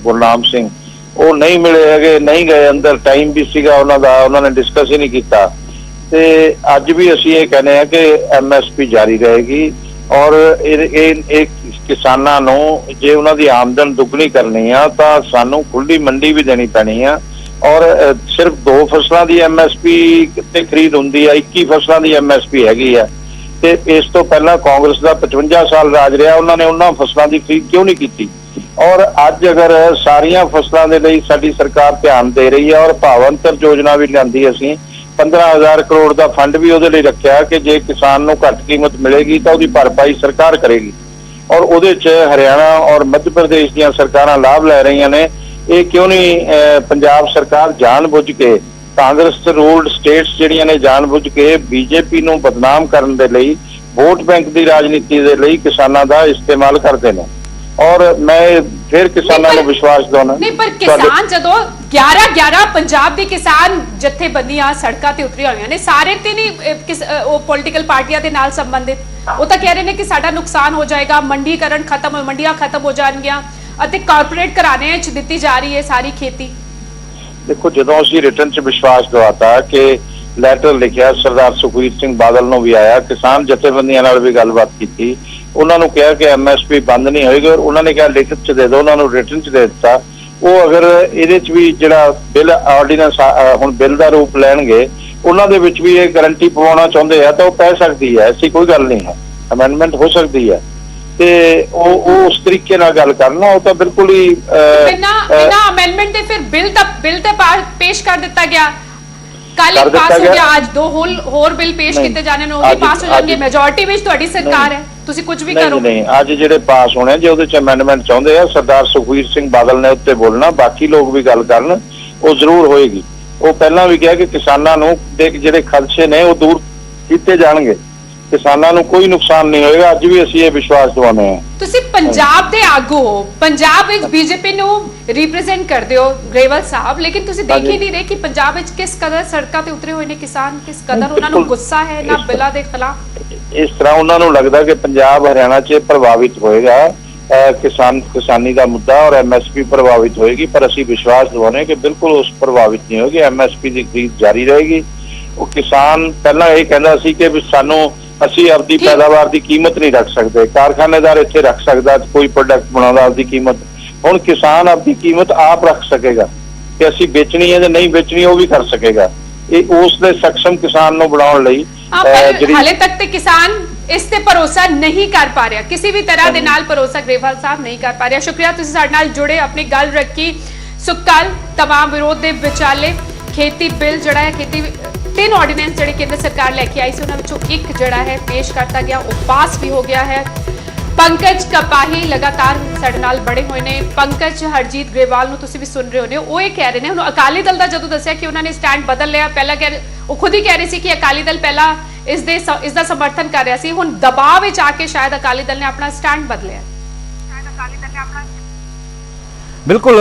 ਗੁਰਨਾਮ ਸਿੰਘ, ਉਹ ਨਹੀਂ ਮਿਲੇ ਹੈਗੇ, ਨਹੀਂ ਗਏ ਅੰਦਰ, ਟਾਈਮ ਵੀ ਸੀਗਾ ਉਹਨਾਂ ਦਾ, ਉਹਨਾਂ ਨੇ ਡਿਸਕਸ ਹੀ ਨਹੀਂ ਕੀਤਾ। ਤੇ ਅੱਜ ਵੀ ਅਸੀਂ ਇਹ ਕਹਿੰਦੇ ਹਾਂ ਕਿ ਐਮਐਸਪੀ ਜਾਰੀ ਰਹੇਗੀ ਔਰ ਇਹ ਕਿਸਾਨਾਂ ਨੂੰ ਜੇ ਉਹਨਾਂ ਦੀ ਆਮਦਨ ਦੁੱਗਣੀ ਕਰਨੀ ਆ ਤਾਂ ਸਾਨੂੰ ਖੁੱਲੀ ਮੰਡੀ ਵੀ ਦੇਣੀ ਪੈਣੀ ਆ। ਔਰ ਸਿਰਫ 2 ਫਸਲਾਂ ਦੀ ਐਮਐਸਪੀ ਤੇ ਖਰੀਦ ਹੁੰਦੀ ਆ, 21 ਫਸਲਾਂ ਦੀ ਐਮਐਸਪੀ ਹੈਗੀ ਆ। ਤੇ ਇਸ ਤੋਂ ਪਹਿਲਾਂ ਕਾਂਗਰਸ ਦਾ 55 ਸਾਲ ਰਾਜ ਰਿਹਾ, ਉਹਨਾਂ ਨੇ ਉਹਨਾਂ ਫਸਲਾਂ ਦੀ ਖਰੀਦ ਕਿਉਂ ਨਹੀਂ ਕੀਤੀ? ਔਰ ਅੱਜ ਅਗਰ ਸਾਰੀਆਂ ਫਸਲਾਂ ਦੇ ਲਈ ਸਾਡੀ ਸਰਕਾਰ ਧਿਆਨ ਦੇ ਰਹੀ ਹੈ ਔਰ ਭਾਵੰਤਰ ਯੋਜਨਾ ਵੀ ਲਿਆਂਦੀ, ਅਸੀਂ 15,000 ਕਰੋੜ ਦਾ ਫੰਡ ਵੀ ਉਹਦੇ ਲਈ ਰੱਖਿਆ ਕਿ ਜੇ ਕਿਸਾਨ ਨੂੰ ਘੱਟ ਕੀਮਤ ਮਿਲੇਗੀ ਤਾਂ ਉਹਦੀ ਭਰਪਾਈ ਸਰਕਾਰ ਕਰੇਗੀ। ਔਰ ਉਹਦੇ 'ਚ ਹਰਿਆਣਾ ਔਰ ਮੱਧ ਪ੍ਰਦੇਸ਼ ਦੀਆਂ ਸਰਕਾਰਾਂ ਲਾਭ ਲੈ ਰਹੀਆਂ ਨੇ। ਇਹ ਕਿਉਂ ਨਹੀਂ ਪੰਜਾਬ ਸਰਕਾਰ ਜਾਣਬੁੱਝ ਕੇ, ਕਾਂਗਰਸ ਰੂਲਡ ਸਟੇਟਸ ਜਿਹੜੀਆਂ ਨੇ ਜਾਣਬੁੱਝ ਕੇ ਬੀਜੇਪੀ ਨੂੰ ਬਦਨਾਮ ਕਰਨ ਦੇ ਲਈ, ਵੋਟ ਬੈਂਕ ਦੀ ਰਾਜਨੀਤੀ ਦੇ ਲਈ ਕਿਸਾਨਾਂ ਦਾ ਇਸਤੇਮਾਲ ਕਰਦੇ ਨੇ। ਔਰ ਮੈਂ ਫਿਰ ਕਿਸਾਨਾਂ ਨੂੰ ਵਿਸ਼ਵਾਸ ਦਿਵਾਉਣਾ। ਨਹੀਂ, ਪਰ ਕਿਸਾਨ ਜਦੋਂ 11 ਪੰਜਾਬ ਦੇ ਕਿਸਾਨ ਜਥੇਬੰਦੀਆਂ ਸੜਕਾਂ ਤੇ ਉਤਰੀਆਂ ਹੋਈਆਂ ਨੇ, ਸਾਰੇ ਤੇ ਨਹੀਂ ਉਹ ਪੋਲੀਟੀਕਲ ਪਾਰਟੀਆਂ ਦੇ ਨਾਲ ਸੰਬੰਧਿਤ, ਉਹ ਤਾਂ ਕਹਿ ਰਹੇ ਨੇ ਕਿ ਸਾਡਾ ਨੁਕਸਾਨ ਹੋ ਜਾਏਗਾ, ਮੰਡੀਕਰਨ ਖਤਮ, ਮੰਡੀਆਂ ਖਤਮ ਹੋ ਜਾਣਗੀਆਂ ਅਤੇ ਕਾਰਪੋਰੇਟ ਘਰਾਣਿਆਂ 'ਚ ਦਿੱਤੀ ਜਾ ਰਹੀ ਹੈ ਸਾਰੀ ਖੇਤੀ। ਦੇਖੋ, ਜਦੋਂ ਅਸੀਂ ਰਿਟਰਨ 'ਚ ਵਿਸ਼ਵਾਸ ਦਿਵਾਤਾ ਕਿ ਲੈਟਰ ਲਿਖਿਆ, ਸਰਦਾਰ ਸੁਖਬੀਰ ਸਿੰਘ ਬਾਦਲ ਨੂੰ ਵੀ ਆਇਆ, ਕਿਸਾਨ ਜਥੇਬੰਦੀਆਂ ਨਾਲ ਵੀ ਗੱਲਬਾਤ ਕੀਤੀ, ਉਹਨਾਂ ਨੂੰ ਕਿਹਾ ਕਿ ਐਮਐਸਪੀ ਬੰਦ ਨਹੀਂ ਹੋਏਗੀ ਔਰ ਉਹਨਾਂ ਨੇ ਕਿਹਾ ਲਿਖਤ 'ਚ ਦੇ ਦਿਓ, ਉਹਨਾਂ ਨੂੰ ਰਿਟਰਨ 'ਚ ਦੇ ਦਿੱਤਾ। ਉਹ ਅਗਰ ਇਹਦੇ 'ਚ ਵੀ ਜਿਹੜਾ ਬਿੱਲ ਆਰਡੀਨੈਂਸ ਹੁਣ ਬਿੱਲ ਦਾ ਰੂਪ ਲੈਣਗੇ, ਉਹਨਾਂ ਦੇ ਵਿੱਚ ਵੀ ਇਹ ਗਾਰੰਟੀ ਪਵਾਉਣਾ ਚਾਹੁੰਦੇ ਆ ਤਾਂ ਉਹ ਪੈ ਸਕਦੀ ਹੈ, ਐਸੀ ਕੋਈ ਗੱਲ ਨਹੀਂ ਹੈ, ਅਮੈਂਡਮੈਂਟ ਹੋ ਸਕਦੀ ਹੈ। ਤੇ ਉਹ ਉਸ ਤਰੀਕੇ ਨਾਲ ਗੱਲ ਕਰਨਾ, ਉਹ ਤਾਂ ਬਿਲਕੁਲ ਹੀ ਬਿਨਾਂ ਅਮੈਂਡਮੈਂਟ ਦੇ ਫਿਰ ਬਿੱਲ ਤਾਂ ਪੇਸ਼ ਕਰ ਦਿੱਤਾ ਗਿਆ। ਕੱਲ ਕਰ ਪਾਸ ਦਿੱਤਾ ਹੋ ਗਿਆ, ਗਿਆ। ਅੱਜ ਦੋ ਹੋਰ ਬਿੱਲ ਪੇਸ਼ ਨਹੀਂ, ਕੀਤੇ ਜਾਣੇ ਨੇ, ਉਹ ਵੀ ਅੱਜ- ਪਾਸ ਹੋ ਜਾਣਗੇ। ਅੱਜ- ਮੈਜੋਰਟੀ ਵਿੱਚ ਤੁਹਾਡੀ ਸਰਕਾਰ ਹੈ, ਤੁਸੀਂ ਕੁਝ ਵੀ ਕਰੋ। ਨਹੀਂ ਅੱਜ ਜਿਹੜੇ ਪਾਸ ਹੋਣੇ ਜੇ ਉਹਦੇ ਚ ਅਮੈਂਡਮੈਂਟ ਚਾਹੁੰਦੇ ਆ ਸਰਦਾਰ ਸੁਖਬੀਰ ਸਿੰਘ ਬਾਦਲ ਨੇ ਉੱਤੇ ਬੋਲਣਾ, ਬਾਕੀ ਲੋਕ ਵੀ ਗੱਲ ਕਰਨ, ਉਹ ਜ਼ਰੂਰ ਹੋਏਗੀ। ਉਹ ਪਹਿਲਾਂ ਵੀ ਕਿਹਾ ਕਿ ਕਿਸਾਨਾਂ ਨੂੰ ਦੇ ਜਿਹੜੇ ਖਦਸ਼ੇ ਨੇ ਉਹ ਦੂਰ ਕੀਤੇ ਜਾਣਗੇ, ਕਿਸਾਨਾਂ ਨੂੰ ਕੋਈ ਨੁਕਸਾਨ ਨਹੀਂ ਹੋਏਗਾ। ਅੱਜ ਵੀ ਅਸੀਂ ਇਹ ਵਿਸ਼ਵਾਸ ਦਿਵਾਉਂਦੇ ਹਾਂ। ਤੁਸੀਂ ਪੰਜਾਬ ਦੇ ਆਗੂ ਹੋ, ਪੰਜਾਬ ਵਿੱਚ ਬੀਜੇਪੀ ਨੂੰ ਰਿਪਰੈਜ਼ੈਂਟ ਕਰਦੇ ਹੋ ਗਰੇਵਾਲ ਸਾਹਿਬ, ਲੇਕਿਨ ਤੁਸੀਂ ਦੇਖ ਹੀ ਨਹੀਂ ਰਹੇ ਕਿ ਪੰਜਾਬ ਵਿੱਚ ਕਿਸ ਕਦਰ ਸੜਕਾਂ ਤੇ ਉਤਰੇ ਹੋਏ ਨੇ ਕਿਸਾਨ, ਕਿਸ ਕਦਰ ਉਹਨਾਂ ਨੂੰ ਗੁੱਸਾ ਹੈ ਇਹਨਾਂ ਬਿੱਲਾਂ ਦੇ ਖਿਲਾਫ। ਇਸ ਤਰ੍ਹਾਂ ਉਹਨਾਂ ਨੂੰ ਲੱਗਦਾ ਕਿ ਪੰਜਾਬ ਹਰਿਆਣਾ 'ਚ ਪ੍ਰਭਾਵਿਤ ਹੋਏਗਾ ਕਿਸਾਨੀ ਦਾ ਮੁੱਦਾ ਔਰ ਐਮਐਸਪੀ ਪ੍ਰਭਾਵਿਤ ਹੋਏਗੀ, ਪਰ ਅਸੀਂ ਵਿਸ਼ਵਾਸ ਦਿਵਾਉਂਦੇ ਕਿ ਬਿਲਕੁਲ ਉਸ ਪ੍ਰਭਾਵਿਤ ਨਹੀਂ ਹੋਏਗੀ। ਐਮਐਸਪੀ ਦੀ ਖਰੀਦ ਜਾਰੀ ਰਹੇਗੀ। ਉਹ ਕਿਸਾਨ ਪਹਿਲਾਂ ਇਹ ਕਹਿੰਦਾ ਸੀ ਕਿ ਵੀ ਸਾਨੂੰ ਅਸੀਂ ਆਪਦੀ ਪੈਦਾਵਾਰ ਦੀ ਕੀਮਤ ਨਹੀਂ ਰੱਖ ਸਕਦੇ, ਕਾਰਖਾਨੇਦਾਰ ਇੱਥੇ ਰੱਖ ਸਕਦਾ ਕੋਈ ਪ੍ਰੋਡਕਟ ਬਣਾਉਂਦਾ ਆਪਦੀ ਕੀਮਤ, ਹੁਣ ਕਿਸਾਨ ਆਪਦੀ ਕੀਮਤ ਆਪ ਰੱਖ ਸਕੇਗਾ ਕਿ ਅਸੀਂ ਵੇਚਣੀ ਹੈ ਜਾਂ ਨਹੀਂ ਵੇਚਣੀ ਉਹ ਵੀ ਕਰ ਸਕੇਗਾ। ਇਹ ਉਸ ਦੇ ਸક્ષਮ ਕਿਸਾਨ ਨੂੰ ਬਣਾਉਣ ਲਈ ਹਾਲੇ ਤੱਕ ਤੇ ਕਿਸਾਨ ਇਸ ਤੇ ਭਰੋਸਾ ਨਹੀਂ ਕਰ ਪਾ ਰਿਹਾ, ਕਿਸੇ ਵੀ ਤਰ੍ਹਾਂ ਦੇ ਨਾਲ ਭਰੋਸਾ ਗਰੇਵਾਲ ਸਾਹਿਬ ਨਹੀਂ ਕਰ ਪਾ ਰਿਹਾ। ਸ਼ੁਕਰੀਆ ਤੁਸੀਂ ਸਾਡੇ ਨਾਲ ਜੁੜੇ, ਆਪਣੀ ਗੱਲ ਰੱਖੀ। ਸੋ ਕੱਲ तमाम ਵਿਰੋਧ ਦੇ ਵਿਚਾਲੇ ਖੇਤੀ ਬਿੱਲ ਜਿਹੜਾ ਹੈ, ਖੇਤੀ 3 ਆਰਡੀਨੈਂਸ ਜਿਹੜੇ ਕੇਂਦਰ ਸਰਕਾਰ ਲੈ ਕੇ ਆਈ ਸੀ ਉਹਨਾਂ ਵਿੱਚੋਂ ਇੱਕ ਜਿਹੜਾ ਹੈ ਪੇਸ਼ ਕਰਤਾ ਗਿਆ, ਉਹ ਪਾਸ ਵੀ ਹੋ ਗਿਆ ਹੈ। ਪੰਕਜ ਕਪਾਹੀ ਲਗਾਤਾਰ ਸਾਡੇ ਨਾਲ ਬੜੇ ਹੋਏ ਨੇ। ਪੰਕਜ ਹਰਜੀਤ ਗਰੇਵਾਲ ਨੂੰ ਤੁਸੀਂ ਵੀ ਸੁਣ ਰਹੇ ਹੋਣੇ, ਉਹ ਇਹ ਕਹਿ ਰਹੇ ਨੇ, ਹੁਣ ਅਕਾਲੀ ਦਲ ਦਾ ਜਦੋਂ ਦੱਸਿਆ ਕਿ ਉਹਨਾਂ ਨੇ ਸਟੈਂਡ ਬਦਲ ਲਿਆ, ਪਹਿਲਾਂ ਉਹ ਖੁਦ ਹੀ ਕਹਿ ਰਹੇ ਸੀ ਕਿ ਅਕਾਲੀ ਦਲ ਪਹਿਲਾਂ ਇਸ ਦਾ ਸਮਰਥਨ ਕਰ ਰਿਹਾ ਸੀ, ਹੁਣ ਦਬਾਅ ਵਿੱਚ ਆ ਕੇ ਸ਼ਾਇਦ ਅਕਾਲੀ ਦਲ ਨੇ ਆਪਣਾ ਸਟੈਂਡ ਬਦਲਿਆ। ਬਿਲਕੁਲ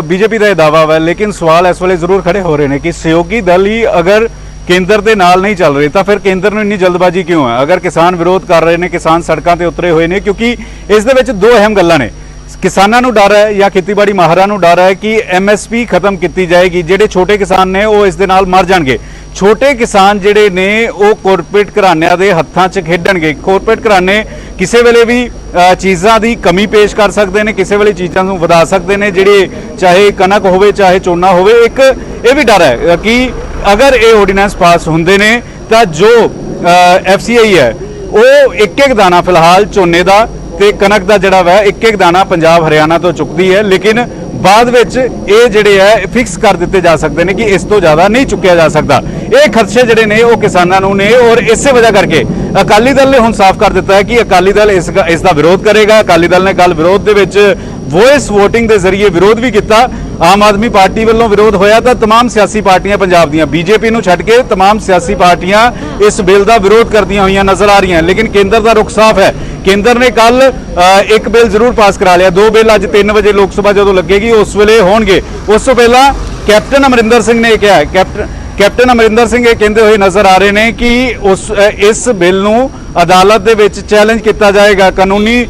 ਬੀਜੇਪੀ ਦਾ ਇਹ ਦਾਵਾ ਹੈ, ਲੇਕਿਨ ਸਵਾਲ ਇਸ ਵੇਲੇ ਜ਼ਰੂਰ ਖੜੇ ਹੋ ਰਹੇ ਨੇ ਕਿ ਸਹਿਯੋਗੀ ਦਲ ਹੀ ਅਗਰ ਕੇਂਦਰ ਦੇ ਨਾਲ ਨਹੀਂ ਚੱਲ ਰਹੇ ਤਾਂ ਫਿਰ ਕੇਂਦਰ ਨੂੰ ਇੰਨੀ ਜਲਦਬਾਜ਼ੀ ਕਿਉਂ ਹੈ? ਅਗਰ ਕਿਸਾਨ ਵਿਰੋਧ ਕਰ ਰਹੇ ਨੇ, ਕਿਸਾਨ ਸੜਕਾਂ ਤੇ ਉਤਰੇ ਹੋਏ ਨੇ, ਕਿਉਂਕਿ ਇਸ ਦੇ ਵਿੱਚ ਦੋ ਅਹਿਮ ਗੱਲਾਂ ਨੇ। ਕਿਸਾਨਾਂ ਨੂੰ ਡਰ ਹੈ ਜਾਂ ਖੇਤੀਬਾੜੀ ਮਾਹਰਾਂ ਨੂੰ ਡਰ ਹੈ ਕਿ ਐਮਐਸਪੀ ਖਤਮ ਕੀਤੀ ਜਾਏਗੀ, ਜਿਹੜੇ ਛੋਟੇ ਕਿਸਾਨ ਨੇ ਉਹ ਇਸ ਦੇ ਨਾਲ ਮਰ ਜਾਣਗੇ। ਛੋਟੇ ਕਿਸਾਨ ਜਿਹੜੇ ਨੇ ਉਹ ਕਾਰਪੋਰੇਟ ਘਰਾਣਿਆਂ ਦੇ ਹੱਥਾਂ 'ਚ ਖੇਡਣਗੇ। ਕਾਰਪੋਰੇਟ ਘਰਾਣੇ ਕਿਸੇ ਵੇਲੇ ਵੀ ਚੀਜ਼ਾਂ ਦੀ ਕਮੀ ਪੇਸ਼ ਕਰ ਸਕਦੇ ਨੇ, ਕਿਸੇ ਵੇਲੇ ਚੀਜ਼ਾਂ ਨੂੰ ਵਧਾ ਸਕਦੇ ਨੇ, ਜਿਹੜੇ ਚਾਹੇ ਕਣਕ ਹੋਵੇ ਚਾਹੇ ਝੋਨਾ ਹੋਵੇ। ਇੱਕ ਇਹ ਵੀ ਡਰ ਹੈ ਕਿ ਅਗਰ ਇਹ ਆਰਡੀਨੈਂਸ ਪਾਸ ਹੁੰਦੇ ਨੇ ਤਾਂ ਜੋ ਐਫਸੀਆਈ ਹੈ ਉਹ ਇੱਕ ਦਾਣਾ ਫਿਲਹਾਲ ਝੋਨੇ ਦਾ ਤੇ ਕਣਕ ਦਾ ਜਿਹੜਾ ਵਾ ਇੱਕ ਦਾਣਾ ਪੰਜਾਬ ਹਰਿਆਣਾ ਤੋਂ ਚੁੱਕਦੀ ਹੈ, ਲੇਕਿਨ ਬਾਅਦ ਵਿੱਚ ਇਹ ਜਿਹੜੇ ਹੈ ਫਿਕਸ ਕਰ ਦਿੱਤੇ ਜਾ ਸਕਦੇ ਨੇ ਕਿ ਇਸ ਤੋਂ ਜ਼ਿਆਦਾ ਨਹੀਂ ਚੁੱਕਿਆ ਜਾ ਸਕਦਾ। ਇਹ ਖਦਸ਼ੇ ਜਿਹੜੇ ਨੇ ਉਹ ਕਿਸਾਨਾਂ ਨੂੰ ਨੇ ਔਰ ਇਸੇ ਵਜ੍ਹਾ ਕਰਕੇ ਅਕਾਲੀ ਦਲ ਨੇ ਹੁਣ ਸਾਫ਼ ਕਰ ਦਿੱਤਾ ਹੈ ਕਿ ਅਕਾਲੀ ਦਲ ਇਸ ਦਾ ਵਿਰੋਧ ਕਰੇਗਾ। ਅਕਾਲੀ ਦਲ ਨੇ ਕੱਲ ਵਿਰੋਧ ਦੇ ਵਿੱਚ ਵੋਇਸ ਵੋਟਿੰਗ ਦੇ ਜ਼ਰੀਏ ਵਿਰੋਧ ਵੀ ਕੀਤਾ। ਆਮ ਆਦਮੀ ਪਾਰਟੀ ਵੱਲੋਂ ਵਿਰੋਧ ਹੋਇਆ ਤਾਂ तमाम ਸਿਆਸੀ ਪਾਰਟੀਆਂ ਪੰਜਾਬ ਦੀਆਂ ਬੀਜੇਪੀ ਨੂੰ ਛੱਡ ਕੇ तमाम ਸਿਆਸੀ ਪਾਰਟੀਆਂ ਇਸ ਬਿੱਲ ਦਾ ਵਿਰੋਧ ਕਰਦੀਆਂ ਹੋਈਆਂ ਨਜ਼ਰ ਆ ਰਹੀਆਂ, ਲੇਕਿਨ ਕੇਂਦਰ ਦਾ ਰੁਖ ਸਾਫ਼ ਹੈ। ਕੇਂਦਰ ਨੇ ਕੱਲ ਇੱਕ ਬਿੱਲ ਜ਼ਰੂਰ ਪਾਸ ਕਰਾ ਲਿਆ, 2 ਬਿੱਲ ਅੱਜ 3 ਵਜੇ ਲੋਕ ਸਭਾ ਜਦੋਂ ਲੱਗੇਗੀ ਉਸ ਵੇਲੇ ਹੋਣਗੇ। ਉਸ ਤੋਂ ਪਹਿਲਾਂ ਕੈਪਟਨ ਅਮਰਿੰਦਰ ਸਿੰਘ ਨੇ ਕਿਹਾ, ਕੈਪਟਨ ਅਮਰਿੰਦਰ ਸਿੰਘ ਇਹ ਕਹਿੰਦੇ ਹੋਏ ਨਜ਼ਰ ਆ ਰਹੇ ਨੇ ਕਿ ਇਸ ਬਿੱਲ ਨੂੰ ਅਦਾਲਤ ਦੇ ਵਿੱਚ ਚੈਲੰਜ ਕੀਤਾ ਜਾਏਗਾ, ਕਾਨੂੰਨੀ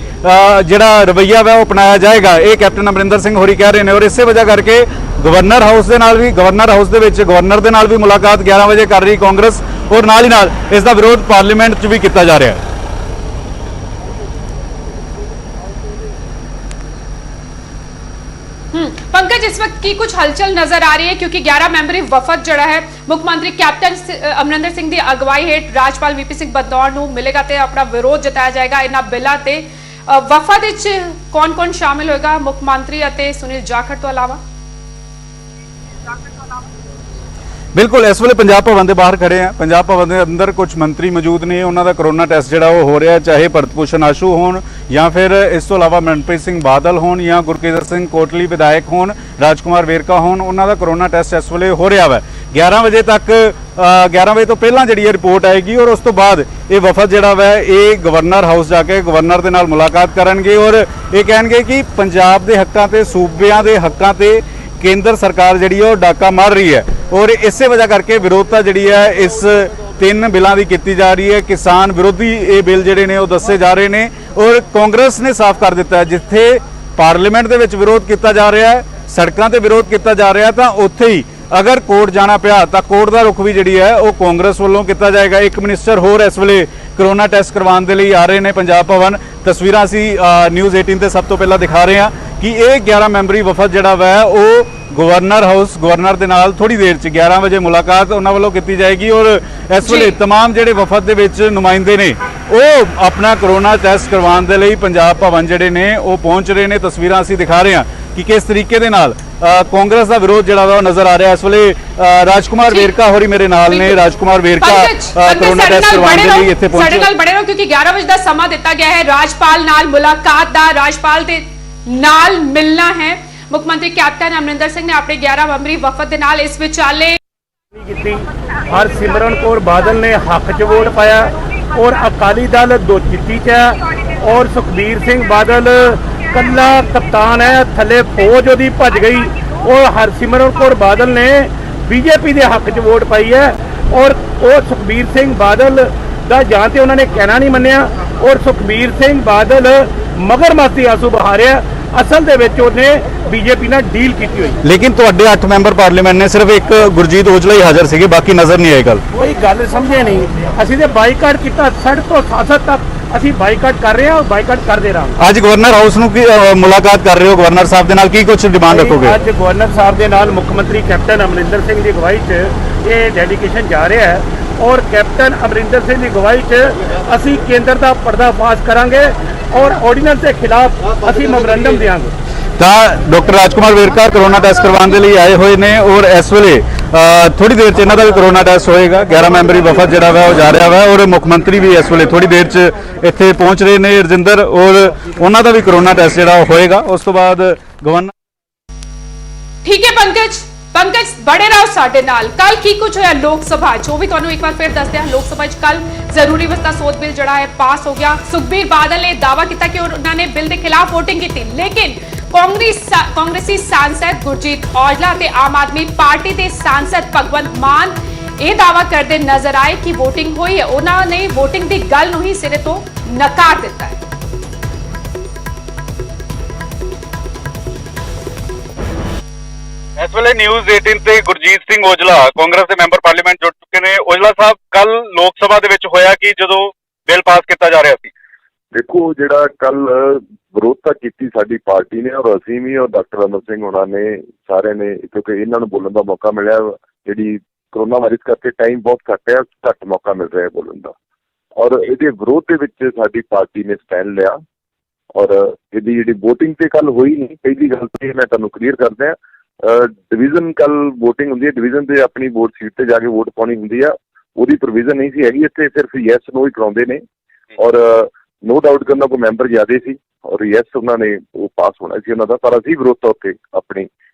ਜਿਹੜਾ ਰਵੱਈਆ ਵਾ ਉਹ ਅਪਣਾਇਆ ਜਾਏਗਾ। ਇਹ ਕੈਪਟਨ ਅਮਰਿੰਦਰ ਸਿੰਘ ਹੋਰੀ ਕਹਿ ਰਹੇ ਨੇ ਔਰ ਇਸੇ ਵਜ੍ਹਾ ਕਰਕੇ ਗਵਰਨਰ ਹਾਊਸ ਦੇ ਵਿੱਚ ਗਵਰਨਰ ਦੇ ਨਾਲ ਵੀ ਮੁਲਾਕਾਤ 11 ਵਜੇ ਕਰ ਰਹੀ ਕਾਂਗਰਸ ਔਰ ਨਾਲ ਹੀ ਨਾਲ ਇਸ ਦਾ ਵਿਰੋਧ ਪਾਰਲੀਮੈਂਟ 'ਚ ਵੀ ਕੀਤਾ ਜਾ ਰਿਹਾ ਹੈ। पंकज इस वक्त की कुछ हलचल नजर आ रही है क्योंकि 11 मैंबरी वफद जड़ा है मुख्यमंत्री कैप्टन अमरिंदर सिंह की अगवाई हेठ राजपाल वीपी सिंह बदनौर नूं मिलेगा ते अपना विरोध जताया जाएगा इन्हां बिल्लां ते। वफद विच कौन-कौन शामिल होएगा मुख्यमंत्री अते सुनील जाखड़ तो अलावा? बिल्कुल इस वे पंजाब भवन के बाहर खड़े हैं। पंजाब भवन के अंदर कुछ मंत्री मौजूद ने, उन्होंने कोरोना टेस्ट जो हो रहा है, चाहे भरत भूषण आशू हो या फिर इस तो अलावा मनप्रीत सिंह बादल हो या गुरकीरत सिंह कोटली विधायक हो, राजकुमार वेरका हो, उन्होंने कोरोना टेस्ट इस वे हो रहा है। 11 बजे तक 11 बजे तो पहला जी रिपोर्ट आएगी और उस तो बाद ये वफद जोड़ा वै ये गवर्नर हाउस जाके गवर्नर के नाल मुलाकात करेंगे और ये कहेंगे कि पंजाब के हकों से सूबे के हकों से केंद्र सरकार जी डाका मार रही है और इस वजह करके विरोधता जी है इस 3 बिलों की की जा रही है। किसान विरोधी ये बिल जोड़े ने दसे जा रहे हैं और कांग्रेस ने साफ कर दिता है जिथे पार्लीमेंट के विरोध किया जा रहा है, सड़कों पर विरोध किया जा रहा है, तो उत्थे ही अगर कोर्ट जाना पिया तो कोर्ट का रुख भी जी है वो कांग्रेस वालों किया जाएगा। एक मिनिस्टर होर इस वे कोरोना टेस्ट करवाने के लिए आ रहे हैं पंजाब भवन। तस्वीरां असी न्यूज़ 18 से सब तो पहला दिखा रहे हैं कि ये 11 मैंबरी वफद जोड़ा वै वो गवर्नर हाउस गवर्नर के नाल थोड़ी देर 11 बजे मुलाकात उन्होंने वालों की जाएगी और इस वे तमाम जोड़े वफद के विच नुमाइंदे ने वो अपना कोरोना टेस्ट करवाने के लिए पंजाब भवन जोड़े ने वो पहुँच रहे हैं। तस्वीरां असी दिखा रहे हैं कि किस तरीके दे नाल ਕਾਂਗਰਸ ਦਾ ਵਿਰੋਧ ਜਿਹੜਾ ਵਾ ਉਹ ਨਜ਼ਰ ਆ ਰਿਹਾ ਇਸ ਵੇਲੇ ਰਾਜਕੁਮਾਰ ਵੇਰਕਾ ਹੋਰੀ ਮੇਰੇ ਨਾਲ ਨੇ। ਰਾਜਕੁਮਾਰ ਵੇਰਕਾ ਕਰੋਨਾ ਟੈਸਟ ਕਰਵਾਉਣ ਦੇ ਲਈ ਇੱਥੇ ਪਹੁੰਚੇ। ਸਾਡੇ ਨਾਲ ਬਣੇ ਰਹੋ ਕਿਉਂਕਿ 11 ਵਜੇ ਦਾ ਸਮਾਂ ਦਿੱਤਾ ਗਿਆ ਹੈ ਰਾਜਪਾਲ ਨਾਲ ਮੁਲਾਕਾਤ ਦਾ, ਰਾਜਪਾਲ ਦੇ ਨਾਲ ਮਿਲਣਾ ਹੈ। ਮੁੱਖ ਮੰਤਰੀ ਕੈਪਟਨ ਅਮਰਿੰਦਰ ਸਿੰਘ ਨੇ ਆਪਣੇ 11 ਮੈਂਬਰੀ ਵਫਦ ਦੇ ਨਾਲ ਇਸ ਵਿਚਾਲੇ ਕੀਤੀ। ਹਰਸਿਮਰਨ ਕੌਰ ਬਾਦਲ ਨੇ ਹੱਕ 'ਚ ਵੋਟ ਪਾਇਆ ਔਰ ਅਕਾਲੀ ਦਲ ਦੋ ਚਿੱਟੀ 'ਚ ਹੈ ਔਰ ਸੁਖਬੀਰ ਸਿੰਘ ਬਾਦਲ ਕੱਲਾ ਕਪਤਾਨ ਹੈ, ਥੱਲੇ ਫੌਜ ਉਹਦੀ ਭੱਜ ਗਈ ਔਰ ਹਰਸਿਮਰਨ ਕੌਰ ਬਾਦਲ ਨੇ ਬੀਜੇਪੀ ਦੇ ਹੱਕ 'ਚ ਵੋਟ ਪਾਈ ਹੈ ਔਰ ਉਹ ਸੁਖਬੀਰ ਸਿੰਘ ਬਾਦਲ ਦਾ ਜਾਂ ਤੇ ਉਹਨਾਂ ਨੇ ਕਹਿਣਾ ਨਹੀਂ ਮੰਨਿਆ ਔਰ ਸੁਖਬੀਰ ਸਿੰਘ ਬਾਦਲ ਮਗਰਮਸਤੀ ਆਸੂ ਬਹਾ ਰਿਹਾ। ਅਸਲ ਦੇ ਵਿੱਚ ਉਹਨੇ ਬੀਜੇਪੀ ਨਾਲ ਡੀਲ ਕੀਤੀ ਹੋਈ। ਲੇਕਿਨ ਤੁਹਾਡੇ 8 ਮੈਂਬਰ ਪਾਰਲੀਮੈਂਟ ਨੇ ਸਿਰਫ ਇੱਕ ਗੁਰਜੀਤ ਔਜਲਾ ਹੀ ਹਾਜ਼ਰ ਸੀਗੇ, ਬਾਕੀ ਨਜ਼ਰ ਨਹੀਂ ਆਏ। ਕੋਈ ਗੱਲ ਸਮਝੇ ਨਹੀਂ। ਅਸੀਂ ਤੇ ਬਾਈਕਾਟ ਕੀਤਾ, ਸੜਕ ਤੋਂ ਸਿਆਸਤ ਤੱਕ ਅਸੀਂ ਬਾਈਕਾਟ ਕਰ ਰਹੇ ਹਾਂ ਔਰ ਬਾਈਕਾਟ ਕਰਦੇ ਰਹਾਂਗੇ। ਅੱਜ ਗਵਰਨਰ ਹਾਊਸ ਨੂੰ ਮੁਲਾਕਾਤ ਕਰ ਰਹੇ ਹੋ, ਗਵਰਨਰ ਸਾਹਿਬ ਦੇ ਨਾਲ ਕੀ ਕੁਝ ਡਿਮਾਂਡ ਰੱਖੋਗੇ? ਅੱਜ ਗਵਰਨਰ ਸਾਹਿਬ ਦੇ ਨਾਲ ਮੁੱਖ ਮੰਤਰੀ ਕੈਪਟਨ ਅਮਰਿੰਦਰ ਸਿੰਘ ਦੀ ਅਗਵਾਈ 'ਚ ਇਹ ਡੈਲੀਗੇਸ਼ਨ ਜਾ ਰਿਹਾ ਹੈ ਔਰ ਕੈਪਟਨ ਅਮਰਿੰਦਰ ਸਿੰਘ ਦੀ ਅਗਵਾਈ 'ਚ ਅਸੀਂ ਕੇਂਦਰ ਦਾ ਪਰਦਾਫਾਸ਼ ਕਰਾਂਗੇ ਔਰ ਆਰਡੀਨੈਂਸ ਦੇ ਖਿਲਾਫ ਅਸੀਂ ਮੈਮੋਰੰਡਮ ਦੇਵਾਂਗੇ। ਤਾਂ ਡਾਕਟਰ ਰਾਜਕੁਮਾਰ ਵੇਰਕਾ ਕਰੋਨਾ ਟੈਸਟ ਕਰਵਾਉਣ ਦੇ ਲਈ ਆਏ ਹੋਏ ਨੇ ਔਰ ਇਸ ਵੇਲੇ ਥੋੜੀ ਦੇਰ 'ਚ ਇਹਨਾਂ ਦਾ ਵੀ ਕਰੋਨਾ ਟੈਸਟ ਹੋਏਗਾ। 11 ਮੈਂਬਰੀ ਵਫਦ ਜਿਹੜਾ ਵਾ ਉਹ ਜਾ ਰਿਹਾ ਵਾ ਔਰ ਮੁੱਖ ਮੰਤਰੀ ਵੀ ਇਸ ਵੇਲੇ ਥੋੜੀ ਦੇਰ 'ਚ ਇੱਥੇ ਪਹੁੰਚ ਰਹੇ ਨੇ ਰਜਿੰਦਰ, ਔਰ ਉਹਨਾਂ ਦਾ ਵੀ ਕਰੋਨਾ ਟੈਸਟ ਜਿਹੜਾ ਉਹ ਹੋਏਗਾ। ਉਸ ਤੋਂ ਬਾਅਦ ਗਵਰਨਰ ਠੀਕ ਹੈ ਪੰਕਜ ਬੜੇ ਰਹੋ ਸਾਡੇ ਨਾਲ। ਕੱਲ ਕੀ ਕੁਝ ਹੋਇਆ ਲੋਕ ਸਭਾ 'ਚ ਉਹ ਵੀ ਤੁਹਾਨੂੰ ਇੱਕ ਵਾਰ ਫਿਰ ਦੱਸਦੇ ਹਾਂ। ਲੋਕ ਸਭਾ 'ਚ ਕੱਲ ਜ਼ਰੂਰੀ ਵਸਤਾਂ ਸੋਧ ਬਿੱਲ ਜਿਹੜਾ ਹੈ ਪਾਸ ਹੋ ਗਿਆ। ਸੁਖਬੀਰ ਬਾਦਲ ਨੇ ਦਾਅਵਾ ਕੀਤਾ ਕਿ ਉਹਨਾਂ ਨੇ ਬਿੱਲ ਦੇ ਖਿਲਾਫ ਵੋਟਿੰਗ ਕੀਤੀ, ਲੇਕਿਨ ਕਾਂਗਰਸੀ ਸਾਂਸਦ ਗੁਰਜੀਤ ਔਜਲਾ ਤੇ ਆਮ ਆਦਮੀ ਪਾਰਟੀ ਦੇ ਸਾਂਸਦ ਭਗਵੰਤ ਮਾਨ ਇਹ ਦਾਅਵਾ ਕਰਦੇ ਨਜ਼ਰ ਆਏ ਕਿ ਵੋਟਿੰਗ ਹੋਈ ਹੈ। ਉਹਨਾਂ ਨੇ ਵੋਟਿੰਗ ਦੀ ਗੱਲ ਨੂੰ ਹੀ ਸਿਰੇ ਤੋਂ ਨਕਾਰ ਦਿੱਤਾ ਹੈ। ਇਸ ਵੇਲੇ ਨਿਊਜ਼ 18 ਤੇ ਗੁਰਜੀਤ ਸਿੰਘ ਔਜਲਾ ਕਾਂਗਰਸ ਦੇ ਮੈਂਬਰ ਪਾਰਲੀਮੈਂਟ ਜੁੜ ਚੁੱਕੇ ਨੇ। ਔਜਲਾ ਸਾਹਿਬ, ਕੱਲ ਲੋਕ ਸਭਾ ਦੇ ਵਿੱਚ ਹੋਇਆ ਕਿ ਜਦੋਂ ਬਿੱਲ ਪਾਸ ਕੀਤਾ ਜਾ ਰਿਹਾ ਸੀ, ਦੇਖੋ ਜਿਹੜਾ ਕੱਲ ਵਿਰੋਧਤਾ ਕੀਤੀ ਸਾਡੀ ਪਾਰਟੀ ਨੇ ਔਰ ਅਸੀਂ ਵੀ ਔਰ ਡਾਕਟਰ ਅਮਰ ਸਿੰਘ ਉਹਨਾਂ ਨੇ ਸਾਰਿਆਂ ਨੇ, ਕਿਉਂਕਿ ਇਹਨਾਂ ਨੂੰ ਬੋਲਣ ਦਾ ਮੌਕਾ ਮਿਲਿਆ। ਜਿਹੜੀ ਕਰੋਨਾ ਵਾਇਰਸ ਕਰਕੇ ਟਾਈਮ ਬਹੁਤ ਘੱਟ ਹੈ, ਘੱਟ ਮੌਕਾ ਮਿਲ ਰਿਹਾ ਬੋਲਣ ਦਾ ਔਰ ਇਹਦੇ ਵਿਰੋਧ ਦੇ ਵਿੱਚ ਸਾਡੀ ਪਾਰਟੀ ਨੇ ਸਟੈਂਡ ਲਿਆ ਔਰ ਇਹਦੀ ਜਿਹੜੀ VOTING ਤੇ ਕੱਲ ਹੋਈ ਨਹੀਂ। ਪਹਿਲੀ ਗੱਲ ਤੇ ਮੈਂ ਤੁਹਾਨੂੰ ਕਲੀਅਰ ਕਰਦਾ ਡਿਵੀਜ਼ਨ ਕੱਲ VOTING ਹੁੰਦੀ ਹੈ, ਡਿਵੀਜ਼ਨ ਤੇ ਆਪਣੀ ਵੋਟ ਸੀਟ ਤੇ ਜਾ ਕੇ ਵੋਟ ਪਾਉਣੀ ਹੁੰਦੀ ਆ, ਉਹਦੀ ਪ੍ਰੋਵੀਜ਼ਨ ਨਹੀਂ ਸੀ ਹੈਗੀ। ਇੱਥੇ ਸਿਰਫ ਯੈਸ ਨੋ ਹੀ ਕਰਾਉਂਦੇ ਨੇ ਔਰ ਨੋ ਡਾਊਟ ਕਰਨਾ ਕੋਈ ਮੈਂਬਰ ਜ਼ਿਆਦੇ ਸੀ ਔਰ ਯੈਸ ਉਹਨਾਂ ਨੇ ਉਹ ਪਾਸ ਹੋਣਾ ਸੀ ਉਹਨਾਂ ਦਾ, ਪਰ ਅਸੀਂ ਵਿਰੋਧ ਤੌਰ ਤੇ ਆਪਣੀ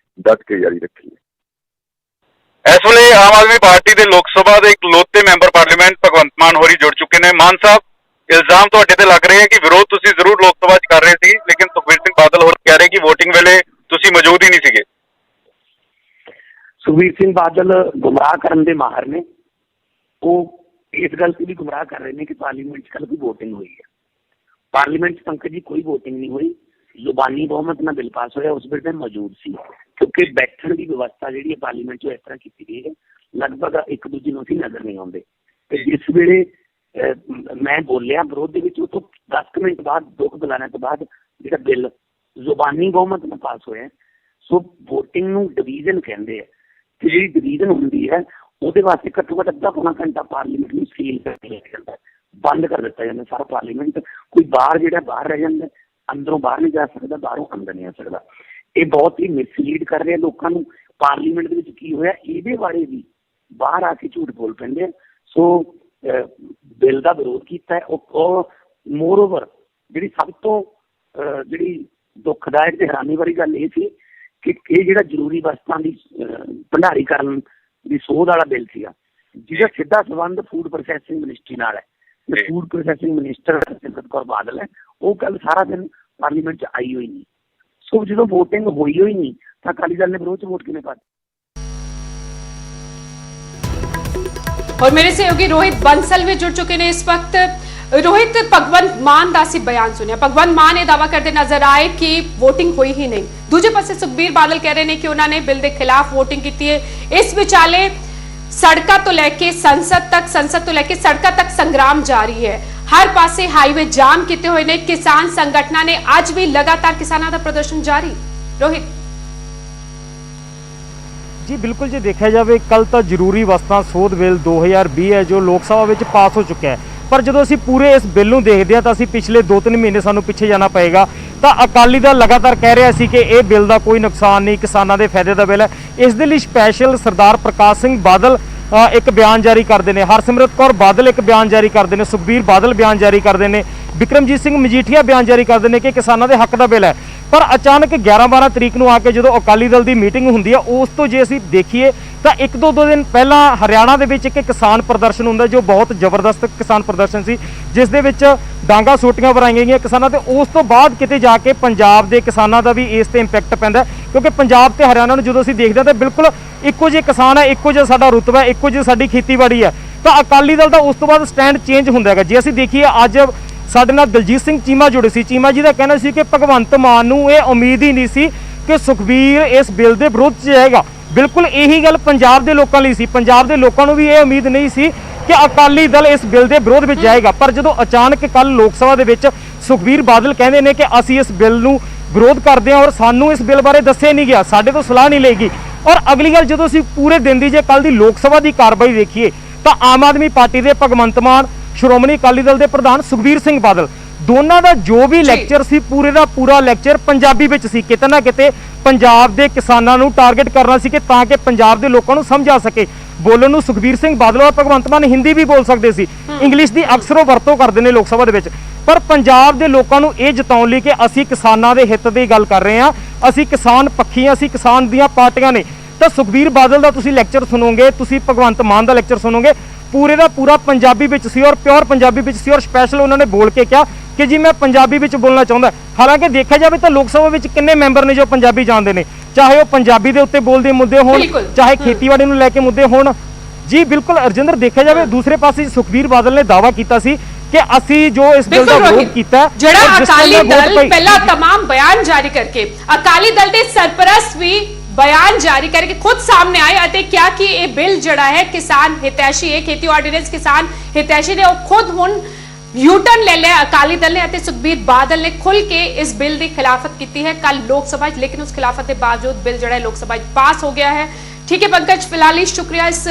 ਡਟ ਕੇ ਜਾਰੀ ਰੱਖੀ ਹੈ। ਇਸ ਵੇਲੇ ਆਮ ਆਦਮੀ ਪਾਰਟੀ ਦੇ ਲੋਕ ਸਭਾ ਦੇ ਇਕਲੌਤੇ ਮੈਂਬਰ ਪਾਰਲੀਮੈਂਟ ਭਗਵੰਤ ਮਾਨ ਹੋਰੀ ਜੁੜ ਚੁੱਕੇ ਨੇ। ਮਾਨ ਸਾਹਿਬ, ਇਲਜ਼ਾਮ ਤੁਹਾਡੇ ਤੇ ਲੱਗ ਰਹੇ ਹੈ ਕਿ ਵਿਰੋਧ ਤੁਸੀਂ ਜ਼ਰੂਰ ਲੋਕ ਸਭਾ 'ਚ ਕਰ ਰਹੇ ਸੀ, ਲੇਕਿਨ ਸੁਖਬੀਰ ਸਿੰਘ ਬਾਦਲ ਹੋਰ ਕਹਿ ਰਹੇ ਕਿ VOTING ਵੇਲੇ ਤੁਸੀਂ ਮੌਜੂਦ ਹੀ ਨਹੀਂ ਸੀਗੇ। ਸੁਖਬੀਰ ਸਿੰਘ ਬਾਦਲ ਗੁੰਮਰਾਹ ਕਰਨ ਦੇ ਮਾਹਰ ਨੇ। ਉਹ ਇਸ ਗੱਲ ਤੇ ਵੀ ਗੁੰਮਰਾਹ ਕਰ ਰਹੇ ਨੇ ਕਿ ਪਾਰਲੀਮੈਂਟ 'ਚ ਕੱਲ ਕੋਈ VOTING ਹੋਈ ਹੈ। ਪਾਰਲੀਮੈਂਟ 'ਚ ਪੰਕਜ ਜੀ ਕੋਈ VOTING ਨਹੀਂ ਹੋਈ। ਜ਼ੁਬਾਨੀ ਬਹੁਮਤ ਨਾਲ ਬਿੱਲ ਪਾਸ ਹੋਇਆ, ਉਸ ਵੇਲੇ ਮੌਜੂਦ ਸੀ ਕਿਉਂਕਿ ਬੈਠਣ ਦੀ ਵਿਵਸਥਾ ਜਿਹੜੀ ਹੈ ਪਾਰਲੀਮੈਂਟ 'ਚ ਇਸ ਤਰ੍ਹਾਂ ਕੀਤੀ ਗਈ ਹੈ, ਲਗਭਗ ਇੱਕ ਦੂਜੇ ਨੂੰ ਅਸੀਂ ਨਜ਼ਰ ਨਹੀਂ ਆਉਂਦੇ। ਤੇ ਜਿਸ ਵੇਲੇ ਮੈਂ ਬੋਲਿਆ ਵਿਰੋਧ ਦੇ ਵਿੱਚ, ਉਹ ਤੋਂ 10 ਮਿੰਟ ਬਾਅਦ 2 ਬੁਲਾਰਿਆਂ ਤੋਂ ਬਾਅਦ ਜਿਹੜਾ ਬਿੱਲ ਜ਼ੁਬਾਨੀ ਬਹੁਮਤ ਨਾਲ ਪਾਸ ਹੋਇਆ। ਸੋ VOTING ਨੂੰ ਡਿਵੀਜ਼ਨ ਕਹਿੰਦੇ ਆ ਤੇ ਜਿਹੜੀ ਡਿਵੀਜ਼ਨ ਹੁੰਦੀ ਹੈ ਉਹਦੇ ਵਾਸਤੇ ਘੱਟੋ ਘੱਟ ਅੱਧਾ ਪੌਣਾ ਘੰਟਾ ਪਾਰਲੀਮੈਂਟ ਨੂੰ ਸੀਲ ਕਰਕੇ ਲਿਆ ਜਾਂਦਾ, ਬੰਦ ਕਰ ਦਿੱਤਾ ਜਾਂਦਾ ਸਾਰਾ ਪਾਰਲੀਮੈਂਟ। ਕੋਈ ਬਾਹਰ ਜਿਹੜਾ ਬਾਹਰ ਰਹਿ ਜਾਂਦਾ, ਅੰਦਰੋਂ ਬਾਹਰ ਨਹੀਂ ਜਾ ਸਕਦਾ, ਬਾਹਰੋਂ ਅੰਦਰ ਨਹੀਂ ਆ ਸਕਦਾ। ਇਹ ਬਹੁਤ ਹੀ ਮਿਸਲੀਡ ਕਰ ਰਿਹਾ ਲੋਕਾਂ ਨੂੰ। ਪਾਰਲੀਮੈਂਟ ਦੇ ਵਿੱਚ ਕੀ ਹੋਇਆ ਇਹਦੇ ਬਾਰੇ ਵੀ ਬਾਹਰ ਆ ਕੇ ਝੂਠ ਬੋਲ ਪੈਂਦੇ ਆ। ਸੋ ਬਿੱਲ ਦਾ ਵਿਰੋਧ ਕੀਤਾ ਹੈ। ਉਹ ਮੋਰਓਵਰ ਜਿਹੜੀ ਸਭ ਤੋਂ ਜਿਹੜੀ ਦੁਖਦਾਇਕ ਤੇ ਹੈਰਾਨੀ ਵਾਲੀ ਗੱਲ ਇਹ ਸੀ ਕਿ ਇਹ ਜਿਹੜਾ ਜ਼ਰੂਰੀ ਵਸਤਾਂ ਦੀ ਭੰਡਾਰੀਕਰਨ ਦੀ ਸੋਧ ਵਾਲਾ ਬਿੱਲ ਸੀਗਾ, ਜਿਹਦਾ ਸਿੱਧਾ ਸੰਬੰਧ ਫੂਡ ਪ੍ਰੋਸੈਸਿੰਗ ਮਿਨਿਸਟਰੀ ਨਾਲ ਹੈ। ਤੇ ਫੂਡ ਪ੍ਰੋਸੈਸਿੰਗ ਮਿਨਿਸਟਰ ਸਿਮਰਤ ਕੌਰ ਬਾਦਲ ਹੈ, ਉਹ ਕੱਲ ਸਾਰਾ ਦਿਨ ਪਾਰਲੀਮੈਂਟ 'ਚ ਆਈ ਹੋਈ ਨਹੀਂ। ਸੋ ਜਦੋਂ VOTING ਹੋਈ ਹੋਈ ਨਹੀਂ ਤਾਂ ਅਕਾਲੀ ਦਲ ਨੇ ਵਿਰੋਧ 'ਚ ਵੋਟ ਕਿਵੇਂ ਪਾ ਦਿੱਤੀ? और मेरे सहयोगी रोहित बंसल भी जुड़ चुके हैं इस वक्त। रोहित, भगवंत मान का ਅਸੀਂ ਬਿਆਨ ਸੁਣਿਆ। ਭਗਵੰਤ ਮਾਨ ਇਹ ਦਾਅਵਾ ਕਰਦੇ ਨਜ਼ਰ ਆਏ ਕਿ VOTING ਹੋਈ ਹੀ ਨਹੀਂ। ਦੂਜੇ ਪਾਸੇ ਸੁਖਬੀਰ ਬਾਦਲ ਕਹਿ ਰਹੇ ਨੇ ਕਿ ਉਹਨਾਂ ਨੇ ਬਿੱਲ ਦੇ ਖਿਲਾਫ VOTING ਕੀਤੀ ਹੈ। ਇਸ ਵਿਚਾਲੇ ਸੜਕਾਂ ਤੋਂ ਲੈ ਕੇ ਸੰਸਦ ਤੱਕ, ਸੰਸਦ ਤੋਂ ਲੈ ਕੇ ਸੜਕਾਂ ਤੱਕ ਸੰਗਰਾਮ ਜਾਰੀ ਹੈ। ਹਰ ਪਾਸੇ ਹਾਈਵੇ ਜਾਮ ਕੀਤੇ ਹੋਏ ਨੇ ਕਿਸਾਨ ਸੰਗਠਨਾਂ ਨੇ। ਅੱਜ ਵੀ ਲਗਾਤਾਰ ਕਿਸਾਨਾਂ ਦਾ ਪ੍ਰਦਰਸ਼ਨ ਜਾਰੀ। रोहित जी बिल्कुल जी, देखा जाए कल तो जरूरी वस्तां सोध बिल 2020 है जो लोक सभा में पास हो चुका है, ਪਰ ਜਦੋਂ ਅਸੀਂ ਪੂਰੇ ਇਸ ਬਿੱਲ ਨੂੰ ਦੇਖਦੇ ਹਾਂ ਤਾਂ ਅਸੀਂ ਪਿਛਲੇ 2-3 ਮਹੀਨੇ ਸਾਨੂੰ ਪਿੱਛੇ ਜਾਣਾ ਪਏਗਾ। ਤਾਂ ਅਕਾਲੀ ਦਲ ਲਗਾਤਾਰ ਕਹਿ ਰਿਹਾ ਸੀ ਕਿ ਇਹ ਬਿੱਲ ਦਾ ਕੋਈ ਨੁਕਸਾਨ ਨਹੀਂ, ਕਿਸਾਨਾਂ ਦੇ ਫਾਇਦੇ ਦਾ ਬਿੱਲ ਹੈ। ਇਸ ਦੇ ਲਈ ਸਪੈਸ਼ਲ ਸਰਦਾਰ ਪ੍ਰਕਾਸ਼ ਸਿੰਘ ਬਾਦਲ ਇੱਕ ਬਿਆਨ ਜਾਰੀ ਕਰਦੇ ਨੇ, ਹਰਸਿਮਰਤ ਕੌਰ ਬਾਦਲ ਇੱਕ ਬਿਆਨ ਜਾਰੀ ਕਰਦੇ ਨੇ, ਸੁਖਬੀਰ ਬਾਦਲ ਬਿਆਨ ਜਾਰੀ ਕਰਦੇ ਨੇ, ਬਿਕਰਮਜੀਤ ਸਿੰਘ ਮਜੀਠੀਆ ਬਿਆਨ ਜਾਰੀ ਕਰਦੇ ਨੇ ਕਿ ਕਿਸਾਨਾਂ ਦੇ ਹੱਕ ਦਾ ਬਿੱਲ ਹੈ। ਪਰ ਅਚਾਨਕ 11-12 ਤਰੀਕ ਨੂੰ ਆ ਕੇ ਜਦੋਂ ਅਕਾਲੀ ਦਲ ਦੀ ਮੀਟਿੰਗ ਹੁੰਦੀ ਹੈ, ਉਸ ਤੋਂ ਜੇ ਅਸੀਂ ਦੇਖੀਏ ਤਾਂ 1-2 ਦਿਨ ਪਹਿਲਾਂ ਹਰਿਆਣਾ ਦੇ ਵਿੱਚ ਇੱਕ ਕਿਸਾਨ ਪ੍ਰਦਰਸ਼ਨ ਹੁੰਦਾ ਜੋ ਬਹੁਤ ਜ਼ਬਰਦਸਤ ਕਿਸਾਨ ਪ੍ਰਦਰਸ਼ਨ ਸੀ, ਜਿਸ ਦੇ ਵਿੱਚ ਡਾਂਗਾ ਸੋਟੀਆਂ ਵਰਾਈਆਂ ਗਈਆਂ ਕਿਸਾਨਾਂ ਤੇ। ਉਸ ਤੋਂ ਬਾਅਦ ਕਿਤੇ ਜਾ ਕੇ ਪੰਜਾਬ ਦੇ ਕਿਸਾਨਾਂ ਦਾ ਵੀ ਇਸ ਤੇ ਇੰਪੈਕਟ ਪੈਂਦਾ, ਕਿਉਂਕਿ ਪੰਜਾਬ ਤੇ ਹਰਿਆਣਾ ਨੂੰ ਜਦੋਂ ਅਸੀਂ ਦੇਖਦੇ ਹਾਂ ਤਾਂ ਬਿਲਕੁਲ ਇੱਕੋ ਜਿਹੇ ਕਿਸਾਨ ਹੈ, ਇੱਕੋ ਜਿਹਾ ਸਾਡਾ ਰੁਤਬਾ ਹੈ, ਇੱਕੋ ਜਿਹੀ ਸਾਡੀ ਖੇਤੀਬਾੜੀ ਹੈ। ਤਾਂ ਅਕਾਲੀ ਦਲ ਦਾ ਉਸ ਤੋਂ ਬਾਅਦ ਸਟੈਂਡ ਚੇਂਜ ਹੁੰਦਾ ਹੈਗਾ। ਜੇ ਅਸੀਂ ਦੇਖੀਏ ਅੱਜ ਸਾਡੇ ਨਾਲ ਦਲਜੀਤ ਸਿੰਘ ਚੀਮਾ ਜੁੜੇ ਸੀ। ਚੀਮਾ ਜੀ ਦਾ ਕਹਿਣਾ ਸੀ ਕਿ ਭਗਵੰਤ ਮਾਨ ਨੂੰ ਇਹ ਉਮੀਦ ਹੀ ਨਹੀਂ ਸੀ ਕਿ ਸੁਖਬੀਰ ਇਸ ਬਿੱਲ ਦੇ ਵਿਰੋਧ 'ਚ ਜਾਏਗਾ। ਬਿਲਕੁਲ ਇਹੀ ਗੱਲ ਪੰਜਾਬ ਦੇ ਲੋਕਾਂ ਲਈ ਸੀ। ਪੰਜਾਬ ਦੇ ਲੋਕਾਂ ਨੂੰ ਵੀ ਇਹ ਉਮੀਦ ਨਹੀਂ ਸੀ ਕਿ ਅਕਾਲੀ ਦਲ ਇਸ ਬਿੱਲ ਦੇ ਵਿਰੋਧ ਵਿੱਚ ਜਾਏਗਾ। ਪਰ ਜਦੋਂ ਅਚਾਨਕ ਕੱਲ ਲੋਕ ਸਭਾ ਦੇ ਵਿੱਚ ਸੁਖਬੀਰ ਬਾਦਲ ਕਹਿੰਦੇ ਨੇ ਕਿ ਅਸੀਂ ਇਸ ਬਿੱਲ ਨੂੰ ਵਿਰੋਧ ਕਰਦੇ ਹਾਂ ਔਰ ਸਾਨੂੰ ਇਸ ਬਿੱਲ ਬਾਰੇ ਦੱਸਿਆ ਨਹੀਂ ਗਿਆ, ਸਾਡੇ ਤੋਂ ਸਲਾਹ ਨਹੀਂ ਲਏਗੀ। ਔਰ ਅਗਲੀ ਗੱਲ ਜਦੋਂ ਅਸੀਂ ਪੂਰੇ ਦਿਨ ਦੀ ਜੇ ਕੱਲ ਦੀ ਲੋਕ ਸਭਾ ਦੀ ਕਾਰਵਾਈ ਦੇਖੀਏ ਤਾਂ ਆਮ ਆਦਮੀ ਪਾਰਟੀ ਦੇ ਭਗਵੰਤ ਮਾਨ, ਸ਼੍ਰੋਮਣੀ ਅਕਾਲੀ ਦਲ ਦੇ ਪ੍ਰਧਾਨ ਸੁਖਬੀਰ ਸਿੰਘ ਬਾਦਲ, ਦੋਨਾਂ ਦਾ ਜੋ ਵੀ ਲੈਕਚਰ ਸੀ ਪੂਰੇ ਦਾ ਪੂਰਾ ਲੈਕਚਰ ਪੰਜਾਬੀ ਵਿੱਚ ਸੀ। ਕਿਤੇ ਨਾ ਕਿਤੇ ਪੰਜਾਬ ਦੇ ਕਿਸਾਨਾਂ ਨੂੰ ਟਾਰਗੇਟ ਕਰਨਾ ਸੀ ਕਿ ਤਾਂ ਕਿ ਪੰਜਾਬ ਦੇ ਲੋਕਾਂ ਨੂੰ ਸਮਝ ਆ ਸਕੇ। ਬੋਲਣ ਨੂੰ ਸੁਖਬੀਰ ਸਿੰਘ ਬਾਦਲ ਔਰ ਭਗਵੰਤ ਮਾਨ ਹਿੰਦੀ ਵੀ ਬੋਲ ਸਕਦੇ ਸੀ, ਇੰਗਲਿਸ਼ ਦੀ ਅਕਸਰ ਉਹ ਵਰਤੋਂ ਕਰਦੇ ਨੇ ਲੋਕ ਸਭਾ ਦੇ ਵਿੱਚ। ਪਰ ਪੰਜਾਬ ਦੇ ਲੋਕਾਂ ਨੂੰ ਇਹ ਜਤਾਉਣ ਲਈ ਕਿ ਅਸੀਂ ਕਿਸਾਨਾਂ ਦੇ ਹਿੱਤ ਦੀ ਗੱਲ ਕਰ ਰਹੇ ਹਾਂ, ਅਸੀਂ ਕਿਸਾਨ ਪੱਖੀ ਹਾਂ, ਅਸੀਂ ਕਿਸਾਨ ਦੀਆਂ ਪਾਰਟੀਆਂ ਨੇ, ਤਾਂ ਸੁਖਬੀਰ ਬਾਦਲ ਦਾ ਤੁਸੀਂ ਲੈਕਚਰ ਸੁਣੋਗੇ, ਤੁਸੀਂ ਭਗਵੰਤ ਮਾਨ ਦਾ ਲੈਕਚਰ ਸੁਣੋਗੇ, ਪੂਰੇ ਦਾ ਪੂਰਾ ਪੰਜਾਬੀ ਵਿੱਚ ਸੀ ਔਰ ਪਿਓਰ ਪੰਜਾਬੀ ਵਿੱਚ ਸੀ। ਔਰ ਸਪੈਸ਼ਲ ਉਹਨਾਂ ਨੇ ਬੋਲ ਕੇ ਕਿਹਾ ਕਿ ਜੀ ਮੈਂ ਪੰਜਾਬੀ ਵਿੱਚ ਬੋਲਣਾ ਚਾਹੁੰਦਾ। ਹਾਲਾਂਕਿ ਦੇਖਿਆ ਜਾਵੇ ਤਾਂ ਲੋਕ ਸਭਾ ਵਿੱਚ ਕਿੰਨੇ ਮੈਂਬਰ ਨੇ ਜੋ ਪੰਜਾਬੀ ਜਾਣਦੇ ਨੇ, ਚਾਹੇ ਉਹ ਪੰਜਾਬੀ ਦੇ ਉੱਤੇ ਬੋਲਦੇ ਮੁੱਦੇ ਹੋਣ, ਚਾਹੇ ਖੇਤੀਬਾੜੀ ਨੂੰ ਲੈ ਕੇ ਮੁੱਦੇ ਹੋਣ। ਜੀ ਬਿਲਕੁਲ ਅਰਜਿੰਦਰ, ਦੇਖਿਆ ਜਾਵੇ ਦੂਸਰੇ ਪਾਸੇ ਸੁਖਬੀਰ ਬਾਦਲ ਨੇ ਦਾਅਵਾ ਕੀਤਾ ਸੀ ਕਿ ਅਸੀਂ ਜੋ ਇਸ ਬਿੱਲ ਦਾ ਵਿਰੋਧ ਕੀਤਾ, ਜਿਹੜਾ ਅਕਾਲੀ ਦਲ ਪਹਿਲਾਂ तमाम ਬਿਆਨ ਜਾਰੀ ਕਰਕੇ ਅਕਾਲੀ ਦਲ ਦੇ ਸਰਪ੍ਰਸਤ ਵੀ ਬਿਆਨ ਜਾਰੀ ਕਰਕੇ ਖੁਦ ਸਾਹਮਣੇ ਆਏ ਅਤੇ ਕਿਹਾ ਕਿ ਇਹ ਬਿੱਲ ਜਿਹੜਾ ਹੈ ਕਿਸਾਨ ਹਿਤੈਸ਼ੀ ਹੈ, ਖੇਤੀ ਆਰਡੀਨੈਂਸ ਕਿਸਾਨ ਹਿਤੈਸ਼ੀ ਨੇ। ਉਹ ਖੁਦ ਹੁਣ ਯੂਟਰਨ ਲੈ ਲਿਆ ਅਕਾਲੀ ਦਲ ਨੇ ਅਤੇ ਸੁਖਬੀਰ ਬਾਦਲ ਨੇ ਖੁੱਲ ਕੇ ਇਸ ਬਿੱਲ ਦੀ ਖਿਲਾਫਤ ਕੀਤੀ ਹੈ ਕੱਲ ਲੋਕ ਸਭਾ 'ਚ। ਲੇਕਿਨ ਉਸ ਖਿਲਾਫਤ ਦੇ ਬਾਵਜੂਦ ਬਿੱਲ ਜਿਹੜਾ ਹੈ ਲੋਕ ਸਭਾ 'ਚ ਪਾਸ ਹੋ ਗਿਆ ਹੈ। ठीक है पंकज, फिलहाल ही शुक्रिया इस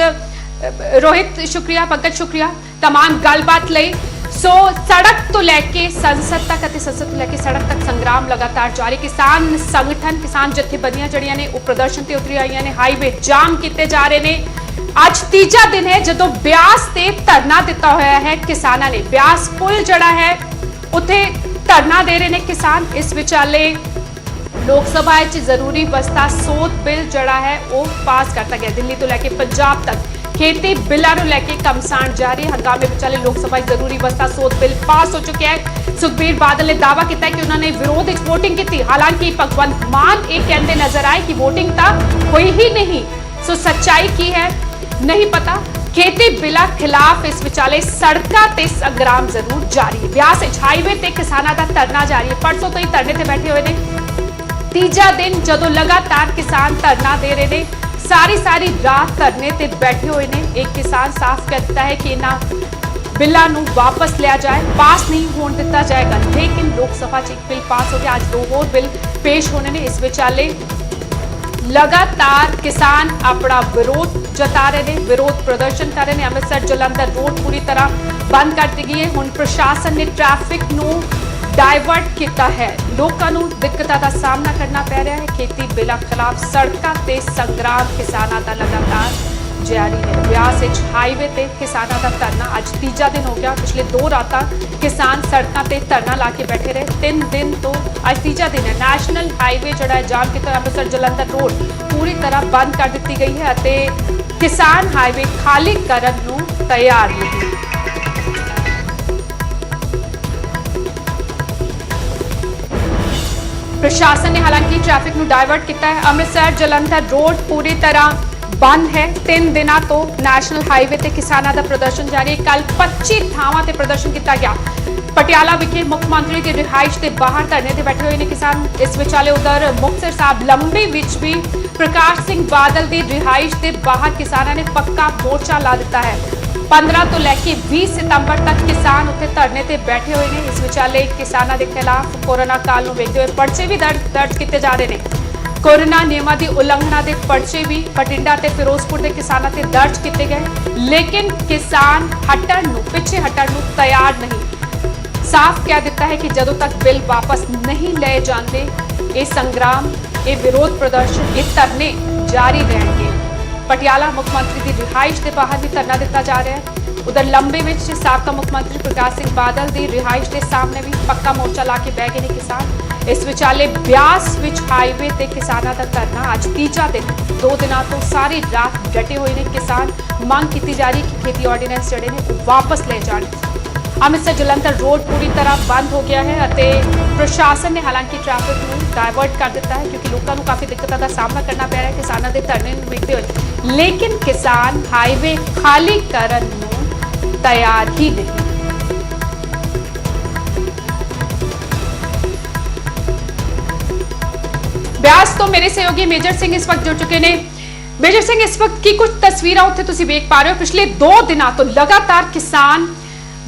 रोहित, शुक्रिया पंकज, शुक्रिया तमाम गलबात लई। सो सड़क तो लैके संसद तक ਅਤੇ संसद तो लैके सड़क तक संग्राम लगातार जारी। किसान संगठन, किसान जथेबंदियां जड़ियां ने वो प्रदर्शन ते उतरी आईयां ने, हाईवे जाम किए जा रहे ने। ਅੱਜ ਤੀਜਾ ਦਿਨ ਹੈ ਜਦੋਂ ਬਿਆਸ ਤੇ ਧਰਨਾ ਦਿੱਤਾ ਹੋਇਆ ਹੈ ਕਿਸਾਨਾਂ ਨੇ। ਬਿਆਸ ਪੁਲ ਜਿਹੜਾ ਹੈ ਉੱਥੇ ਧਰਨਾ ਦੇ ਰਹੇ ਨੇ ਕਿਸਾਨ। ਇਸ ਵਿਚਾਲੇ ਲੋਕ ਸਭਾ ਵਿੱਚ ਜ਼ਰੂਰੀ ਵਸਤਾ ਸੋਧ ਬਿੱਲ ਜਿਹੜਾ ਹੈ ਉਹ ਪਾਸ ਕਰਤਾ ਗਿਆ। ਦਿੱਲੀ ਤੋਂ ਲੈ ਕੇ ਪੰਜਾਬ ਤੱਕ खेती बिलों को लेकर घमसान जारी। हंगामे विचाले लोक सभा जरूरी वस्ता सोध बिल पास हो चुके हैं। सुखबीर बादल ने दावा किया कि उन्होंने विरोध वोटिंग की थी। हालांकि भगवंत मान ये कहते नजर आए कि वोटिंग तो हुई ही नहीं। सो सच्चाई की है नहीं पता। खेती बिलों खिलाफ इस विचाले सड़कों ते संग्राम जरूर जारी है। ब्यास हाईवे ते किसानों का धरना जारी है। परसों तो ही धरने ते बैठे हुए ने। तीजा दिन जदों लगातार किसान धरना दे रहे हैं, सारी रात धरने ते बैठे हुए ने। एक किसान साफ कहता है कि इन्हां बिलों नूं वापस लिया जाए, पास नहीं होने दिता जाएगा। लेकिन लोकसभा च एक बिल पास हो गया, आज 2 होर बिल पेश होने ने। इस विचाले लगातार किसान अपना विरोध जता रहे हैं, विरोध प्रदर्शन कर रहे हैं। अमृतसर जलंधर रोड पूरी तरह बंद कर दी गई है। हुण प्रशासन ने ट्रैफिक नूं डाइवर्ट किया है। लोगों को दिक्कतों का सामना करना पै रहा है। खेती बिलों खिलाफ सड़कों ते संग्राम किसानों का लगातार जारी है। ब्यास हाईवे ते किसानों का धरना अज तीजा दिन हो गया। पिछले 2 रात किसान सड़कों ते धरना ला के बैठे रहे। 3 दिन तो अज तीजा दिन है। नैशनल हाईवे जड़ा जाम की तरह अमृतसर जलंधर रोड पूरी तरह बंद कर दी गई है अते किसान हाईवे खाली करन नूं तैयार नहीं। प्रशासन ने हालांकि ट्रैफिक नूं डाइवर्ट किया है। अमृतसर जलंधर रोड पूरी तरह बंद है। 3 दिनों तो नैशनल हाईवे ते किसानों का प्रदर्शन जारी। कल 25 थावां ते प्रदर्शन किया गया। पटियाला विखे मुख्यमंत्री की रिहाइश के बाहर धरने ते बैठे हुए ने किसान। इस विचाले उधर मुक्तसर साहब लंबी विच भी प्रकाश सिंह बादल की रिहाइश के बाहर किसानों ने पक्का मोर्चा ला दिता है। 15 तो लैके 20 सितंबर तक किसान उत्थे धरने ते बैठे हुए हैं। इस विचाले किसानों के खिलाफ कोरोना काल नूं वेखदे हुए पर्चे भी दर्ज किए जा रहे हैं। कोरोना नियमां ਦੀ ਉਲੰਘਣਾ ਦੇ ਪਰਚੇ ਵੀ ਬਠਿੰਡਾ ਤੇ ਫਿਰੋਜ਼ਪੁਰ ਦੇ ਕਿਸਾਨਾਂ ਤੇ ਦਰਜ ਕੀਤੇ ਗਏ, ਲੇਕਿਨ ਕਿਸਾਨ ਪਿੱਛੇ ਹਟਣ ਨੂੰ ਤਿਆਰ ਨਹੀਂ। ਸਾਫ਼ ਕਹਿ ਦਿੱਤਾ ਹੈ ਕਿ ਜਦੋਂ ਤੱਕ ਬਿੱਲ ਵਾਪਸ ਨਹੀਂ ਲਏ ਜਾਂਦੇ ਇਹ ਸੰਗਰਾਮ, ਇਹ ਵਿਰੋਧ ਪ੍ਰਦਰਸ਼ਨ, ਇਹ ਧਰਨੇ ਜਾਰੀ ਰਹਿਣਗੇ। ਪਟਿਆਲਾ ਮੁੱਖ ਮੰਤਰੀ ਦੀ ਰਿਹਾਇਸ਼ ਦੇ ਬਾਹਰ ਵੀ ਧਰਨਾ ਦਿੱਤਾ ਜਾ ਰਿਹਾ ਹੈ। उधर लंबे में साबका मुख्यमंत्री प्रकाश सिंह बादल की रिहाइश के सामने भी पक्का मोर्चा ला के बह गए ने किसान। इस विचाले ब्यास विच हाईवे ते किसानां दा धरना अज तीजा दिन, 2 दिनों तो सारी रात डटे हुए ने किसान। मांग की जा रही कि खेती ऑर्डीनेंस जड़े ने वापस ले जाने। अमृतसर जलंधर रोड पूरी तरह बंद हो गया है अते प्रशासन ने हालांकि ट्रैफिक को डायवर्ट कर दिता है क्योंकि लोगों को काफ़ी दिक्कतों का सामना करना पै रहा है किसानों के धरने वेखते हुए, लेकिन किसान हाईवे खाली करन नूं तैयार ही नहीं। ब्यास तो मेरे सहयोगी मेजर सिंह इस वक्त जुड़ चुके ने। मेजर सिंह, इस वक्त की कुछ तस्वीरें उत्थे तुसीं वेख पा रहे हो। पिछले 2 दिनों तो लगातार किसान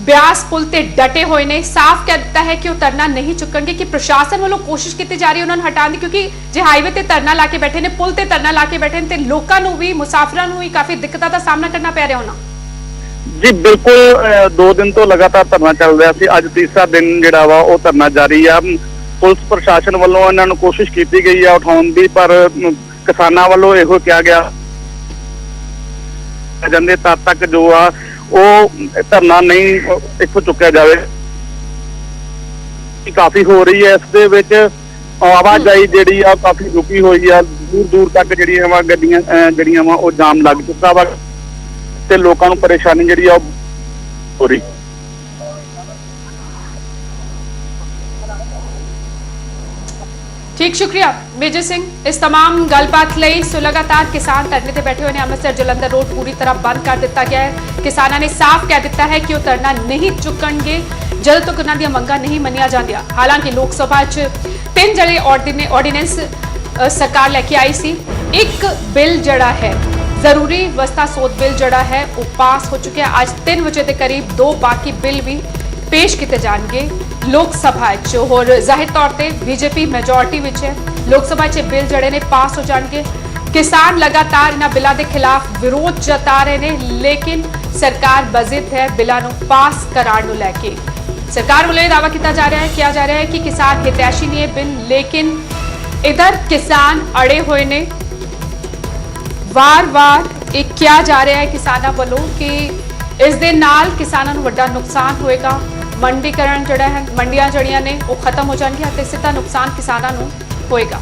ब्यास पुल ते डटे हुए ने। साफ कह दिता है कि वो धरना नहीं चुकणगे, कि प्रशासन वालों कोशिश की जा रही है उन्होंने हटाने, क्योंकि जे हाईवे ते धरना ला के बैठे ने, पुल ते धरना ला के बैठे ने, ते लोकां नूं भी, मुसाफिरां नूं भी काफी दिक्कतां दा सामना करना पै रहा होना। जी बिल्कुल, 2 दिन तो लगातार धरना चल रहा सी। अज तीसरा दिन जिहड़ा वा वो धरना जारी आ। पुलिस प्रशासन वालों इन्हां नूं कोशिश की गई है उठाउण दी, पर किसानां वालों इहो कहा गया जांदे तद तक जो आ वो धरना नहीं इत्थों चुक्या जावे। काफी हो रही है, इस दे विच आवाजाही जिहड़ी आ काफी रुकी हुई आ। दूर दूर तक जिहड़ियां वा गड्डियां जिहड़ियां वा वो जाम लग चुका वा ते लोकां नूं परेशानी जिहड़ी आ हो रही। ठीक, शुक्रिया मेजर सिंह इस तमाम गलबात लई। सो लगातार किसान धरने ते बैठे हुए ने। अमृतसर जलंधर रोड पूरी तरह बंद कर दिता गया है। किसानों ने साफ कह दिता है कि वो धरना नहीं चुकणगे जद तक उन्हां दी मंगां नहीं मनिया जांदियां। हालांकि लोक सभा च 3 जड़े ऑर्डीनेंस सरकार लेके आई सी। एक बिल जड़ा है जरूरी वस्ता सोध बिल जड़ा है वो पास हो चुका है। आज 3 बजे के करीब 2 बाकी बिल भी पेश किए जाएंगे लोक सभा च, और जाहिर तौर पर बीजेपी मेजोरिटी विच है। लोक सभा च बिल जड़े ने पास हो जाएंगे। किसान लगातार इन्हां बिलों के खिलाफ विरोध जता रहे हैं, लेकिन सरकार बजिद है बिलों नूं पास कराउण नूं लैके। सरकार वालों दावा किया जा रहा है कि किसान हितैषी नहीं है बिल, लेकिन इधर किसान अड़े हुए ने। वार-वार एक किया जा रहा है किसानों वालों कि इस दे नाल किसानों नूं वड्डा नुकसान होएगा। मंडीकरण जड़ा है, मंडियां जड़ियां ने वो खत्म हो जाएंगी, सीधा नुकसान किसानों नूं होएगा।